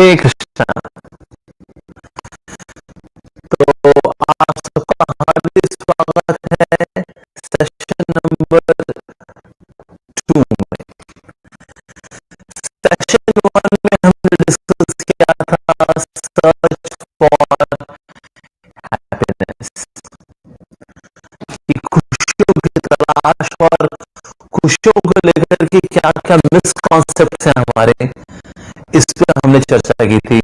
हरे कृष्णा। तो आप सबका हार्दिक स्वागत है सेशन नंबर 2 में। सेशन 1 में हमने डिस्कस किया था सर्च फॉर हैप्पीनेस, कि खुशियों की तलाश और खुशियों को लेकर के क्या क्या मिसकॉन्सेप्ट्स हैं हमारे, इस पर हमने चर्चा की थी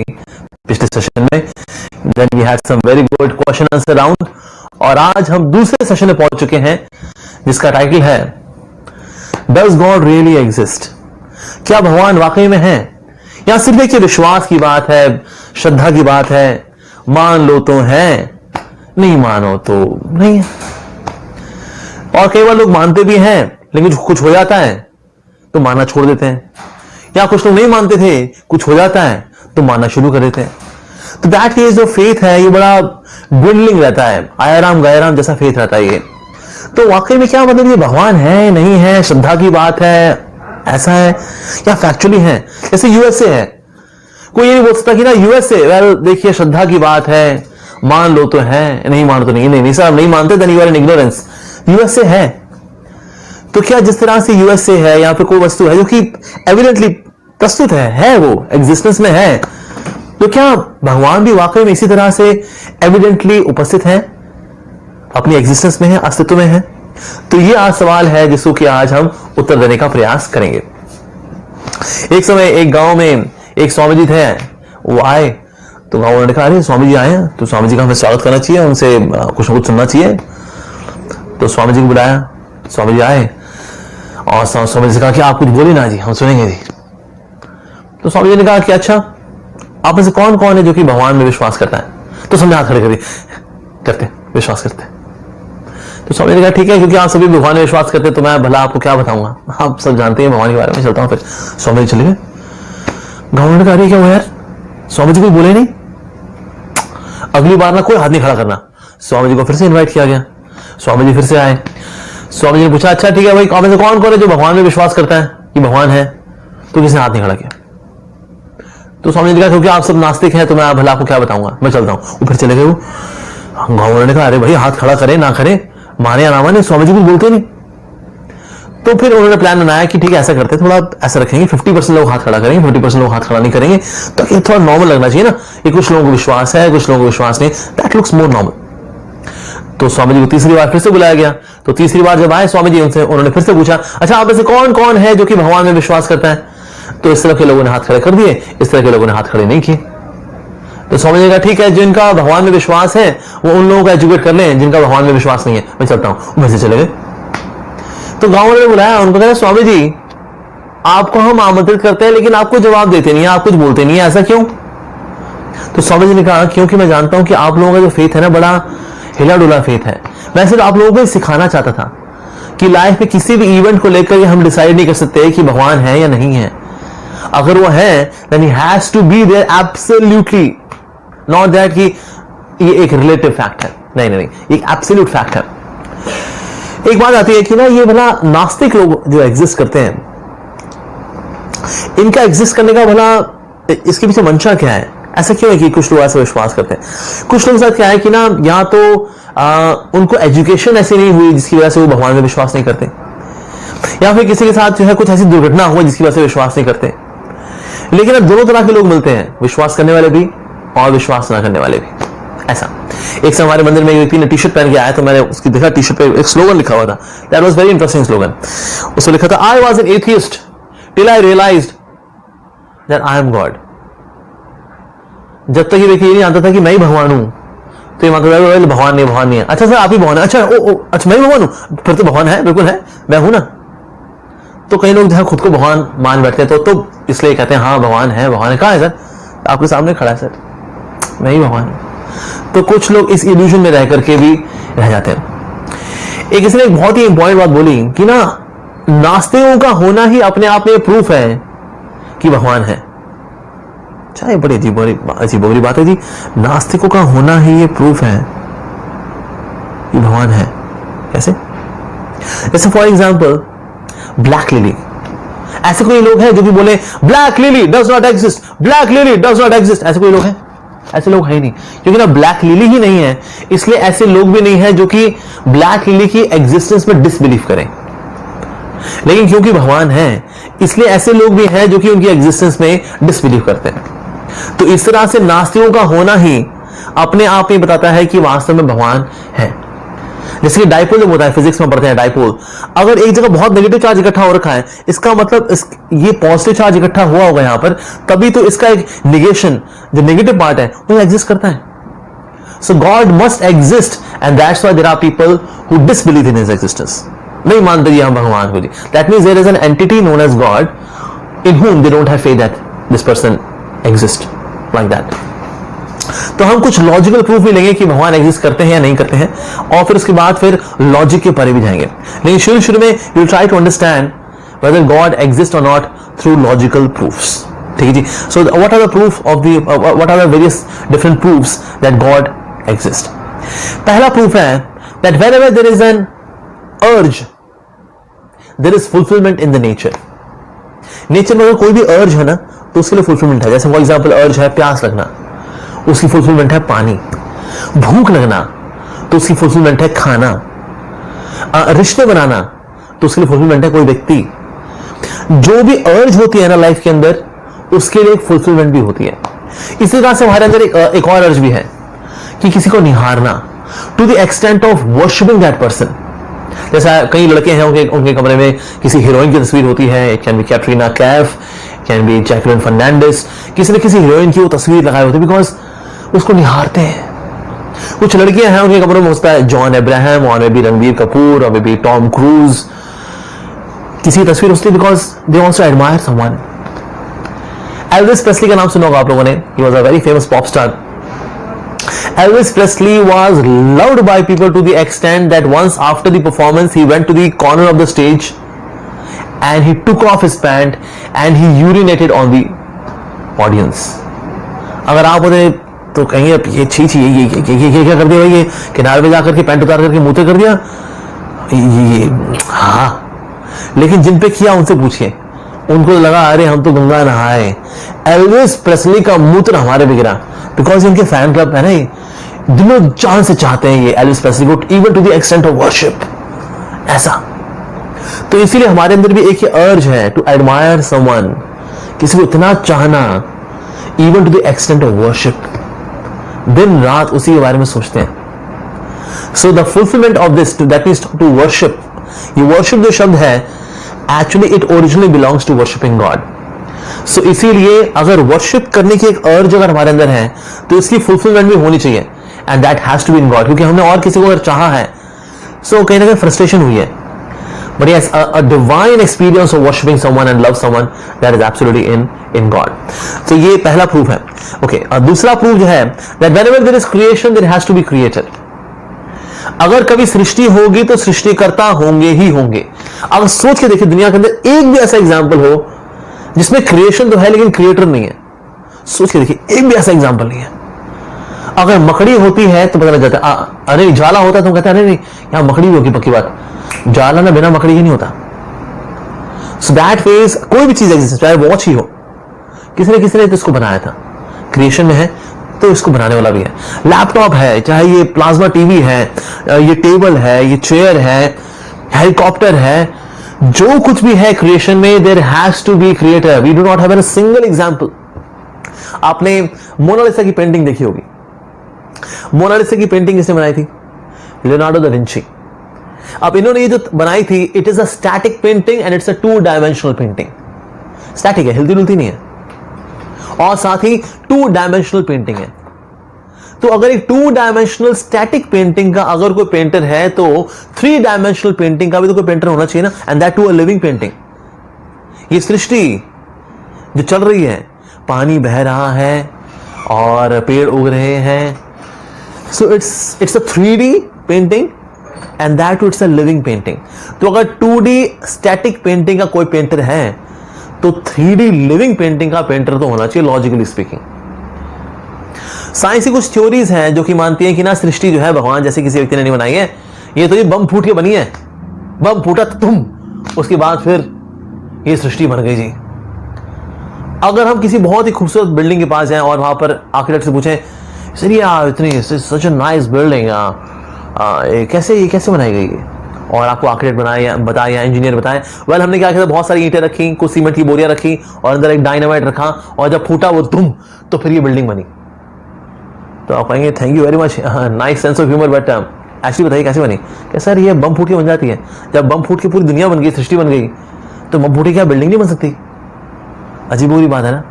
पिछले सेशन में। Then we had some very good question answer round, और आज हम दूसरे सेशन में पहुंच चुके हैं जिसका टाइटल है डज गॉड रियली एग्जिस्ट। क्या भगवान वाकई में है, या सिर्फ एक विश्वास की बात है, श्रद्धा की बात है, मान लो तो है, नहीं मानो तो नहीं है। और कई बार लोग मानते भी हैं लेकिन कुछ हो जाता है तो मानना छोड़ देते हैं, या कुछ लोग नहीं मानते थे, कुछ हो जाता है तो मानना शुरू कर देते हैं। तो दैट केस जो फेथ है ये बड़ा ड्विंडलिंग रहता है, आयाराम गायराम जैसा फेथ रहता है ये। तो वाकई में क्या मतलब ये भगवान है नहीं है, श्रद्धा की बात है, ऐसा है, या फैक्चुअली है। जैसे यूएसए है, कोई ये नहीं बोल सकता कि ना यूएसए वेल देखिए श्रद्धा की बात है, मान लो तो है, नहीं मानो तो नहीं। नहीं सर, नहीं मानते then you are in ignorance. USA है तो क्या जिस तरह से यूएसए है, यहाँ पे कोई वस्तु है जो कि एविडेंटली प्रस्तुत है वो एग्जिस्टेंस में है, तो क्या भगवान भी वाकई में इसी तरह से एविडेंटली उपस्थित है, अपनी एग्जिस्टेंस में है, अस्तित्व में है? तो ये आज सवाल है जिसको कि आज हम उत्तर देने का प्रयास करेंगे। एक समय एक गांव में एक स्वामी जी थे, वो आए तो गांव वालों ने कहा अरे स्वामी जी आए हैं तो स्वामी जी का हमें स्वागत करना चाहिए, उनसे कुछ ना कुछ सुनना चाहिए। तो स्वामी जी को बुलाया, स्वामी जी आए और स्वामी जी से कहा कि आप कुछ बोले ना जी, हम सुनेंगे जी। तो स्वामी जी ने कहा कि अच्छा आप में से कौन कौन है जो कि भगवान में विश्वास करता है? तो समझे हाथ खड़े करिए, करते विश्वास करते। तो स्वामी जी ने कहा ठीक है, क्योंकि आप सभी भगवान में विश्वास करते तो मैं भला आपको क्या बताऊंगा, आप सब जानते हैं भगवान के बारे में, चलता हूं। फिर स्वामी जी चले गए। गाँव ने कहा अरे क्या हुआ यार, स्वामी जी कोई बोले नहीं, अगली बार ना कोई हाथ नहीं खड़ा करना। स्वामी जी को फिर से इन्वाइट किया गया, स्वामी जी फिर से आए। स्वामी जी ने पूछा अच्छा ठीक है भाई, में से कौन कौन है जो भगवान में विश्वास करता है कि भगवान है? तो किसी ने हाथ नहीं खड़ा किया। तो स्वामी जी ने कहा क्योंकि आप सब नास्तिक हैं तो मैं भला आपको क्या बताऊंगा, मैं चलता हूं। वो फिर चले गए। वो गाँव वालों ने कहा अरे भाई हाथ खड़ा करे ना करे, माने या ना माने, स्वामी जी कुछ बोलते नहीं। तो फिर उन्होंने प्लान बनाया कि ठीक है ऐसा करते, थोड़ा ऐसा रखेंगे 50% लोग हाथ खड़ा करेंगे, 50% लोग हाथ खड़ा नहीं करेंगे, ताकि थोड़ा नॉर्मल लगना चाहिए ना, ये कुछ लोगों को विश्वास है कुछ लोगों को विश्वास नहीं, दैट लुक्स मोर नॉर्मल। तो स्वामी जी को तीसरी बार फिर से बुलाया गया। तो तीसरी बार जब आए स्वामी जी उनसे, उन्होंने फिर से पूछा अच्छा आप में से कौन कौन है जो कि भगवान में विश्वास करता है? तो इस तरह के लोगों ने हाथ खड़े कर दिए, इस तरह के लोगों ने हाथ खड़े नहीं किए। तो स्वामी जी ने कहा ठीक है, जिनका भगवान में विश्वास है वो उन लोगों को एजुकेट कर लें, जिनका भगवान में विश्वास नहीं है, मैं चलता हूं। वैसे चले गए। तो गांव वालों ने बुलाया, उनको कहा स्वामी जी आपको हम आमंत्रित करते हैं लेकिन आप कोई जवाब देते नहीं है, आप कुछ बोलते नहीं है, ऐसा क्यों? तो स्वामी जी ने कहा क्योंकि मैं जानता हूं कि आप लोगों का जो फेथ है ना बड़ा हिला डुला फेथ है। मैं सिर्फ आप लोगों को सिखाना चाहता था कि लाइफ में किसी भी इवेंट को लेकर हम डिसाइड नहीं कर सकते कि भगवान है या नहीं है। अगर वो है then he has to be there absolutely, not that कि ये एक रिलेटिव फैक्ट है, नहीं नहीं नहीं, एक एब्सोल्यूट फैक्ट है। एक बात आती है कि ना ये भला नास्तिक लोग जो एग्जिस्ट करते हैं, इनका एग्जिस्ट करने का भला इसके पीछे मंशा क्या है? ऐसा क्यों है कि कुछ लोग ऐसा विश्वास करते हैं? कुछ लोग साथ क्या है कि ना या तो उनको एजुकेशन ऐसी नहीं हुई जिसकी वजह से वो भगवान में विश्वास नहीं करते, या फिर किसी के साथ जो है कुछ ऐसी दुर्घटना हुई जिसकी वजह से विश्वास नहीं करते। लेकिन अब दोनों तरह के लोग मिलते हैं, विश्वास करने वाले भी और विश्वास ना करने वाले भी। ऐसा एक समय हमारे मंदिर में एक व्यक्ति ने टी शर्ट पहन के आया तो मैंने उसकी देखा, टी शर्ट पे एक स्लोगन लिखा हुआ था, that was very interesting slogan. उसमें लिखा था I was an atheist till I realised that I am God. जब तक ये व्यक्ति ये नहीं जानता था कि मैं ही भगवान हूं, तो ये मानता था भगवान नहीं है। अच्छा सर आप ही भगवान है? अच्छा अच्छा मैं ही भगवान हूं, फिर तो भगवान है, बिल्कुल है, मैं हूं ना। तो कई लोग जो है खुद को भगवान मान बैठते हैं, तो इसलिए कहते हैं हाँ भगवान है। कहाँ है सर? आपके सामने खड़ा है सर, मैं ही भगवान हूं। तो कुछ लोग इस इल्यूजन में रह करके भी रह जाते हैं। एक इसने एक बहुत ही इंपॉर्टेंट बात बोली कि ना नास्तिकों का होना ही अपने आप में प्रूफ है कि भगवान है। अच्छा ये बड़ी अजीबोगरी बात है जी, नास्तिकों का होना ही ये प्रूफ है कि भगवान है। कैसे? जैसे फॉर एग्जाम्पल ब्लैक लिली, ऐसे कोई लोग हैं जो भी बोले black lily does not exist, black lily does not exist, ऐसे कोई लोग हैं? ऐसे लोग है ही नहीं, क्योंकि ना ब्लैक लिली ही नहीं है, इसलिए ऐसे लोग भी नहीं है जो कि ब्लैक लिली की एग्जिस्टेंस में डिसबिलीव करें। लेकिन क्योंकि भगवान है, इसलिए ऐसे लोग भी हैं जो कि उनकी एग्जिस्टेंस में डिसबिलीव करते हैं। तो इस तरह से नास्तिकों का होना ही अपने आप में बताता है कि वास्तव में भगवान है। जैसे कि डाइपोल जब होता है, फिजिक्स में पढ़ते हैं डाइपोल, अगर एक जगह बहुत नेगेटिव चार्ज इकट्ठा हो रखा है, इसका मतलब ये पॉजिटिव चार्ज इकट्ठा हुआ होगा यहां पर, तभी तो इसका एक निगेशन, जो नेगेटिव पार्ट है, वो एग्जिस्ट करता है। So God must exist and that's why there are people who disbelieve in his existence. नहीं मानते जी हम भगवान को जी, that means there is an entity known as God in whom they don't have faith that this person exists like that। तो हम कुछ लॉजिकल प्रूफ भी लेंगे कि भगवान एग्जिस्ट करते हैं या नहीं करते हैं, और फिर उसके बाद फिर लॉजिक के परे भी जाएंगे। लेकिन शुरू में you try to understand whether God exists or not through logical proofs। ठीक है जी। So what are the proof of the what are the various different proofs that God exists? पहला प्रूफ है that wherever there is an urge there is fulfillment in the nature। Nature में अगर कोई भी अर्ज है ना, तो उसके लिए फुलफिलमेंट है। जैसे फॉर एग्जाम्पल अर्ज है प्यास लगना, उसकी फुलफिलमेंट है पानी। भूख लगना, तो उसकी फुलफिलमेंट है खाना। रिश्ते बनाना, तो उसके लिए फुलफिलमेंट है कोई व्यक्ति। जो भी अर्ज होती है ना लाइफ के अंदर, उसके लिए एक फुलफिलमेंट भी होती है। इसी तरह से हमारे अंदर एक और अर्ज भी है कि किसी को निहारना, to the extent of worshipping that person. जैसा कई लड़के हैं, उनके कमरे में किसी हीरोइन की तस्वीर होती है, it can be Katrina Kaif, can be Jacqueline Fernandez, किसी न किसी हीरोइन की वो तस्वीर लगाई होती है, बिकॉज उसको निहारते हैं। कुछ लड़कियां हैं, उनके कमरों में होता है जॉन अब्राहम, और मे बी रणबीर कपूर, और मे बी टॉम क्रूज, किसी की तस्वीर होती है because they also admire someone. Elvis Presley का नाम सुना होगा आप लोगों ने, he was a very famous pop star. Elvis Presley was loved by people to the extent that once after the performance he went to the corner of the stage and he took off his pant and he urinated on the audience। अगर आप होते तो कहेंगे ये छी ये क्या कर दिया भाई, ये किनारे पे जाकर के पैंट उतार करके मुंह कर दिया ये। हाँ, लेकिन जिन पे किया उनसे पूछिए, उनको लगा अरे हम तो गंगा नहाए। एल्विस प्रेस्ली का मूत्र हमारे पे गिरा, बिकॉज इनके फैन क्लब है ना, दिलों जान से चाहते हैं ये एल्विस प्रेस्ली को, even to the extent of worship. ऐसा तो इसीलिए हमारे अंदर भी एक ही अर्ज है टू एडमायर समवन, किसी को इतना चाहना, even to the extent of worship. दिन रात उसी के बारे में सोचते हैं। So the fulfilment of this, that means to worship. ये वर्शिप जो शब्द है, actually it originally belongs to worshipping God. So इसीलिए अगर वर्शिप करने की एक अर्ज अगर हमारे अंदर है, तो इसकी फुलफिलमेंट भी होनी चाहिए, and that has to be in God. क्योंकि हमने और किसी को अगर चाहा है, सो कहीं ना कहीं फ्रस्ट्रेशन हुई है, but yes a divine experience of worshipping someone and love someone, that is absolutely in God. तो ये पहला प्रूफ है। ओके, दूसरा प्रूफ जो है that whenever there is creation there has to be creator. अगर कभी सृष्टि होगी तो सृष्टिकर्ता होंगे ही होंगे। अब सोच के देखिए, दुनिया के अंदर एक भी ऐसा एग्जाम्पल हो जिसमें क्रिएशन तो है लेकिन क्रिएटर नहीं है। सोच के देखिए, एक भी ऐसा एग्जाम्पल नहीं है। अगर मकड़ी होती है तो पता लग जाता है, अरे ज्वाला होता है तो कहते हैं अरे नहीं यहां मकड़ी भी होगी, पक्की बात, ज्वाला ना बिना मकड़ी ही नहीं होता। सो दैट फेज कोई भी चीज एग्जिस्ट, चाहे वॉच ही हो, किसी ने तो इसको बनाया था, क्रिएशन में है तो इसको बनाने वाला भी है। लैपटॉप है, चाहे ये प्लाज्मा टीवी है, ये टेबल है, ये चेयर है, हेलीकॉप्टर है, जो कुछ भी है क्रिएशन में, there has to be creator. We do not have a single example. आपने मोनालिसा की पेंटिंग देखी होगी। मोनालिसा की पेंटिंग किसने बनाई थी? Leonardo da Vinci. अब इन्होंने ये जो बनाई थी, it is a static painting and it's a 2 dimensional painting. Static है, हिलती डुलती नहीं है, और साथ ही 2 डायमेंशनल पेंटिंग है। तो अगर एक 2 डायमेंशनल स्टैटिक पेंटिंग का अगर कोई पेंटर है, तो 3 डायमेंशनल पेंटिंग का भी तो कोई पेंटर होना चाहिए ना, and that to a living painting. ये सृष्टि जो चल रही है, पानी बह रहा है और पेड़ उग रहे हैं, so it's a 3D painting and that too it's a living painting. तो अगर 2D स्टैटिक पेंटिंग का कोई पेंटर है, तो 3D लिविंग पेंटिंग का पेंटर तो होना चाहिए, लॉजिकली स्पीकिंग। साइंस की कुछ थ्योरीज हैं जो कि मानती हैं कि ना सृष्टि जो है भगवान जैसे किसी व्यक्ति ने नहीं बनाई है, ये तो ये बम फूट के बनी है, बम फूटा तुम, उसके बाद फिर ये सृष्टि बन गई जी। अगर हम किसी बहुत ही खूबसूरत बिल्डिंग के पास जाएं और वहां पर आर्किटेक्ट से पूछें सर यार इतनी सच अ नाइस बिल्डिंग, ये कैसे बनाई गई है, और आपको आर्किटेक्ट बताए या इंजीनियर बताए, वेल हमने क्या किया, बहुत सारी ईंटें रखी, कुछ सीमेंट की बोरियां रखी और अंदर एक डायनामाइट रखा और जब फूटा वो तुम, तो फिर ये बिल्डिंग बनी। तो आप कहेंगे thank you very much, nice sense of humour, but actually बताइए कैसे बनी? क्या सर ये बम फूट के बन जाती है? जब बम फूट के पूरी दुनिया बन गई, सृष्टि बन गई, तो बम फूटे क्या बिल्डिंग नहीं बन सकती? अजीब बुरी बात है ना।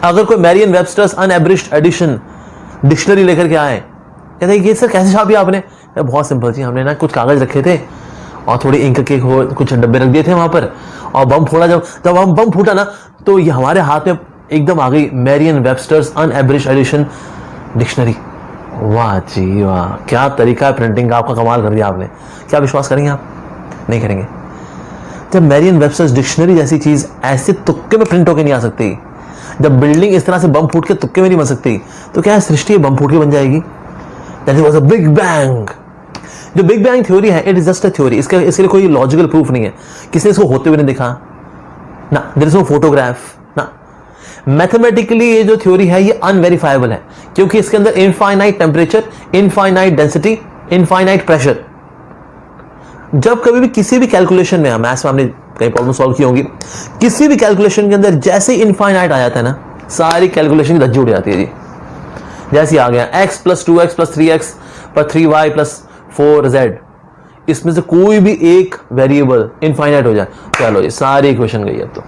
अगर कोई Marrion Webster's unabridged addition dictionary लेकर के आए, कहते हैं ये सर कैसे छापी आपने? बहुत सिंपल जी, हमने ना कुछ कागज रखे थे और थोड़ी इंक के कुछ डब्बे रख दिए थे वहां पर, और बम फोड़ा, जब हम बम फूटा ना तो ये हमारे हाथ में एकदम आ गई Marrion Webster's unabridged addition dictionary. वाह जी वाह, क्या तरीका है प्रिंटिंग का, आपका कमाल कर दिया आपने। क्या विश्वास करेंगे आप? नहीं करेंगे। जब मैरियन वेबस्टर्स डिक्शनरी जैसी चीज ऐसे तुक्के में प्रिंट होकर नहीं आ सकती, जब बिल्डिंग इस तरह से बम फूट के तुक्के में नहीं बन सकती, तो क्या सृष्टि बम फूट के बन जाएगी? That was a big bang. जो बिग बैंग थ्योरी है, it is just a theory, इसके लिए कोई लॉजिकल प्रूफ नहीं है, किसी ने इसको होते हुए नहीं देखा ना, देयर इज नो फोटोग्राफ ना। मैथमेटिकली ये जो थ्योरी है ये अनवेरिफाइबल है, क्योंकि इसके अंदर infinite temperature, infinite density, infinite pressure. जब कभी भी किसी भी कैलकुलेशन में, मैथ्स में हमने कई प्रॉब्लम सॉल्व की होंगी, किसी भी कैलकुलेशन के अंदर जैसे इनफाइनाइट आ जाता है ना, सारी कैलकुलेशन की धज्जी उड़ जाती है जी। जैसे आ गया x plus 2x plus 3x पर 3y प्लस 4z, इसमें से कोई भी एक वेरिएबल इनफाइनाइट हो जाए, चलो ये सारी इक्वेशन गई अब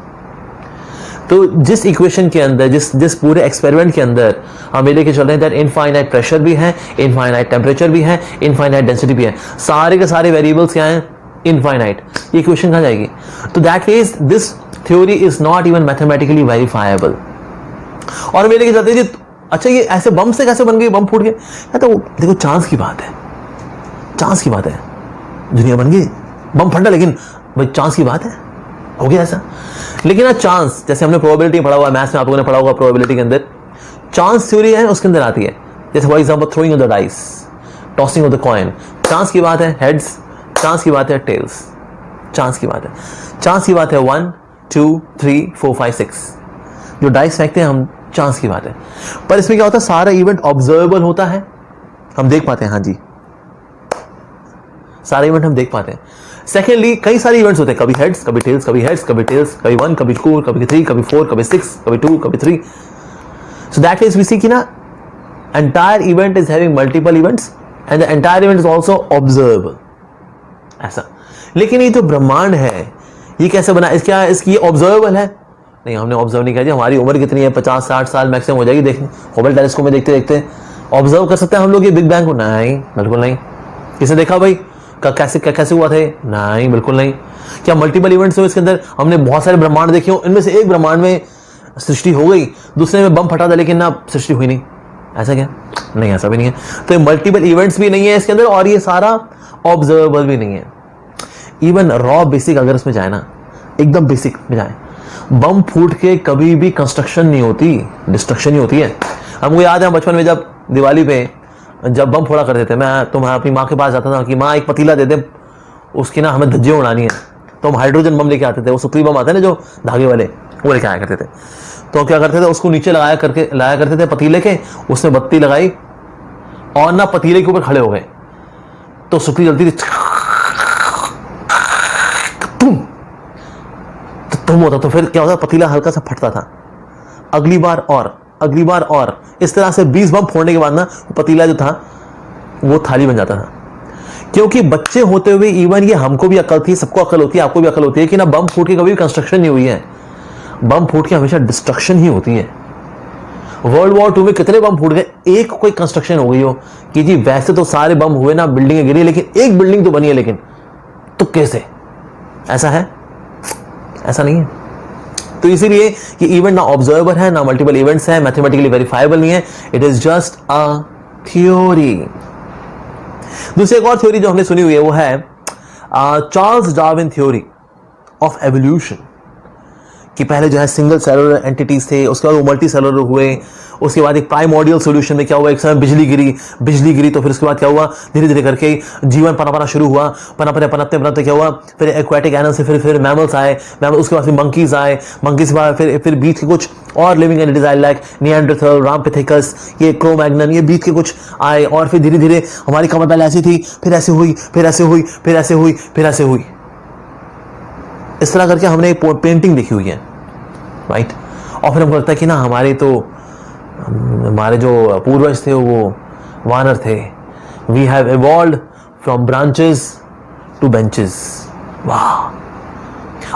तो जिस इक्वेशन के अंदर, जिस पूरे एक्सपेरिमेंट के अंदर हम ये लेके चल रहे हैं दैट इनफाइनाइट प्रेशर भी है, इनफाइनाइट टेम्परेचर भी है, इनफाइनाइट डेंसिटी भी है, सारे के सारे वेरिएबल्स क्या हैं? इनफाइनाइट। ये इक्वेशन कहां जाएगी? तो that means this theory is not even mathematically verifiable. और मेरे लेके जाते हैं अच्छा ये ऐसे बम से कैसे बन गई, बम फूट गया? तो देखो चांस की बात है, चांस की बात है, दुनिया बन गई, बम फटा, लेकिन भाई चांस की बात है, हो गया ऐसा। लेकिन ना चांस, जैसे हमने प्रोबेबिलिटी पढ़ा हुआ है, मैथ्स में आप लोगों ने पढ़ा होगा, प्रोबेबिलिटी के अंदर चांस थ्योरी है, उसके अंदर आती है, जैसे for example throwing of the dice, tossing of the coin, chance की बात है हेड्स, चांस की बात है टेल्स, चांस की बात है, चांस की बात है 1 2 3 4 5 6, जो डाइस फेंकते हैं हम, चांस की बात है। पर इसमें क्या होता है, सारा इवेंट ऑब्जर्वेबल होता है, हम देख पाते हैं, हाँ जी सारे इवेंट हम देख पाते हैं। सेकेंडली कई सारे इवेंट्स होते हैं, कभी हेड्स, कभी टेल्स, कभी हेड्स, कभी टेल्स, कभी 1, कभी 2, कभी 3, कभी 4, कभी 6, कभी 2, कभी 3। सो दैट इज वी सी कि ना entire event is having multiple events and the entire event is also observable, ऐसा। लेकिन ये जो ब्रह्मांड है ये कैसे बना, क्या इसकी ऑब्जर्वेबल है? नहीं, हमने ऑब्जर्व नहीं किया। हमारी उम्र कितनी है, 50-60 साल मैक्सिमम हो जाएगी देखने, हबल टेलीस्कोप में देखते देखते ऑब्जर्व कर सकते हैं हम लोग ये बिग बैंग को? नहीं, बिल्कुल नहीं। किसने देखा भाई कैसे हुआ था? नहीं, बिल्कुल नहीं। क्या मल्टीपल इवेंट्स हो इसके अंदर? हमने बहुत सारे ब्रह्मांड देखे हो, इनमें से एक ब्रह्मांड में सृष्टि हो गई, दूसरे में बम फटा था लेकिन ना सृष्टि हुई नहीं, ऐसा क्या? नहीं, ऐसा भी नहीं है। तो मल्टीपल इवेंट्स भी नहीं है इसके अंदर और ये सारा ऑब्जर्वेबल भी नहीं है। इवन रॉ बेसिक अगर इसमें जाए ना, एकदम बेसिक में जाए, बम फूट के कभी भी कंस्ट्रक्शन नहीं होती, डिस्ट्रक्शन ही होती है। हमको याद है बचपन में जब दिवाली पे जब बम फोड़ा करते थे, मैं अपनी माँ के पास जाता था कि माँ एक पतीला दे दे, उसकी ना हमें धज्जियां उड़ानी है, तो हम हाइड्रोजन बम लेके आते थे, वो सुतली बम आते हैं ना जो धागे वाले, वो लेके आया करते थे। तो क्या करते थे, उसको नीचे लाया करते थे पतीले के, उसमें बत्ती लगाई और ना पतीले के ऊपर खड़े हो गए तो सुतली जलती थी, तुम होता, तो फिर क्या होता, पतीला हल्का सा फटता था, अगली बार और इस तरह से 20 बम फोड़ने के बाद ना पतीला जो था वो थाली बन जाता था। क्योंकि बच्चे होते हुए इवन ये हमको भी अकल थी, सबको अकल होती है, आपको भी अकल होती है कि ना बम फूट के कभी कंस्ट्रक्शन नहीं हुई है, बम फूट के हमेशा डिस्ट्रक्शन ही होती है। वर्ल्ड वॉर 2 में कितने बम फूट गए, एक कोई कंस्ट्रक्शन हो गई हो कि जी वैसे तो सारे बम हुए ना, बिल्डिंगें गिरी, लेकिन एक बिल्डिंग तो बनी है, लेकिन तो कैसे? ऐसा है? ऐसा नहीं है। तो इसीलिए कि इवेंट ना ऑब्जर्वेबल है, ना मल्टीपल इवेंट्स है, मैथमेटिकली वेरीफाइबल नहीं है, it is just a theory. दूसरी एक और थ्योरी जो हमने सुनी हुई है वो है Charles Darwin theory of evolution, कि पहले जो है सिंगल सेलुलर एंटिटीज थे, उसके बाद वो मल्टी सेलुलर हुए, उसके बाद एक प्राइमोर्डियल सॉल्यूशन में क्या हुआ, एक समय बिजली गिरी तो फिर उसके बाद क्या हुआ, धीरे धीरे करके जीवन पनपना शुरू हुआ, पनपते क्या हुआ, फिर एक्वाटिक एनिमल से फिर मैमल्स आए, उसके बाद फिर मंकीज आए, मंकीज के बाद फिर बीच के कुछ और लिविंग एंटिटीज आए लाइक निएंडरथल, रामपिथेकस, ये क्रो-मैग्नन, ये बीच के कुछ आए, और फिर धीरे धीरे हमारी कमर पहले ऐसी थी, फिर ऐसे हुई, फिर ऐसे हुई, फिर ऐसे हुई, फिर ऐसे हुई। इस तरह करके हमने एक पेंटिंग देखी हुई है, राइट। और फिर हमको लगता है कि ना हमारे जो पूर्वज थे वो वानर थे। We have evolved from branches to benches. वाह।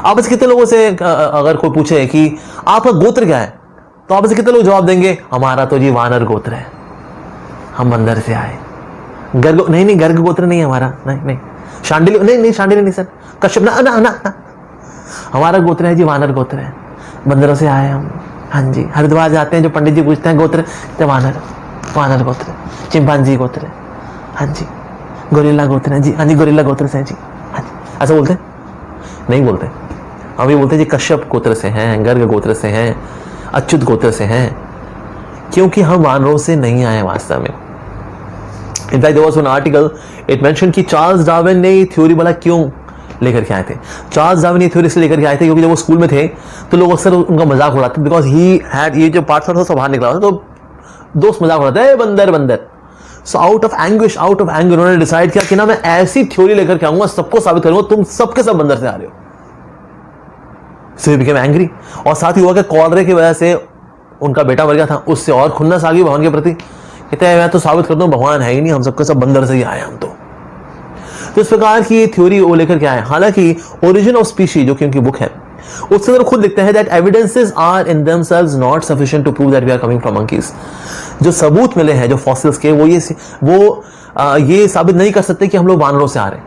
आप से कितने लोगों से अगर कोई पूछे कि आपका गोत्र क्या है, तो आप से कितने लोग जवाब देंगे, हमारा तो जी वानर गोत्र है, हम बंदर से आए। गर्ग नहीं, गर्ग गोत्र नहीं है हमारा, नहीं। शांडिल्य नहीं, शांडिल्य नहीं सर, कश्यप ना। हमारा गोत्र है जी वानर गोत्र है, बंदरों से आए हम। हाँ जी, हरिद्वार जाते हैं, जो पंडित जी पूछते हैं गोत्र, तो वानर गोत्र, चिंपांजी गोत्र, हाँ जी, गोरिल्ला गोत्र है जी, हाँ जी, गोरिल्ला गोत्र से है जी, हाँ जी। ऐसा बोलते नहीं बोलते, हम ये बोलते हैं जी कश्यप गोत्र से हैं, गर्ग गोत्र से हैं, अच्युत गोत्र से हैं, क्योंकि हम वानरों से नहीं आए वास्तव में। In fact, there was one article, it mentioned कि चार्ल्स डार्विन ने थ्योरी वाला क्यों लेकर के आए थे। चार्ल्स डार्विन ये थ्योरी इसलिए लेकर के आए थे क्योंकि जब वो स्कूल में थे तो लोग अक्सर उनका मजाक उड़ाते, बिकॉज ही हैड, ये जो पार्ट था बाहर निकला था, तो दोस्त मजाक उड़ाते, बंदर। सो आउट ऑफ एंगर उन्होंने डिसाइड किया कि ना मैं ऐसी थ्योरी लेकर के आऊंगा, सबको साबित करूंगा तुम सबके सब बंदर से आ रहे हो। सो ही बिकेम एंग्री, और साथ ही हुआ कि कॉलरे की वजह से उनका बेटा मर गया था, उससे और खुन्नस आ गई भगवान के प्रति। कहते हैं मैं तो साबित कर दूं भगवान है ही नहीं, हम सबके सब बंदर से ही आए हम तो इस प्रकार की ये थ्योरी वो लेकर के आए। हालांकि ओरिजिन ऑफ स्पीशीज जो कि उनकी बुक है, उससे अगर खुद लिखते हैं that evidences are in themselves not sufficient to prove that we are coming from monkeys. जो सबूत मिले हैं जो फॉसिल्स के, वो ये साबित नहीं कर सकते कि हम लोग वानरों से आ रहे हैं।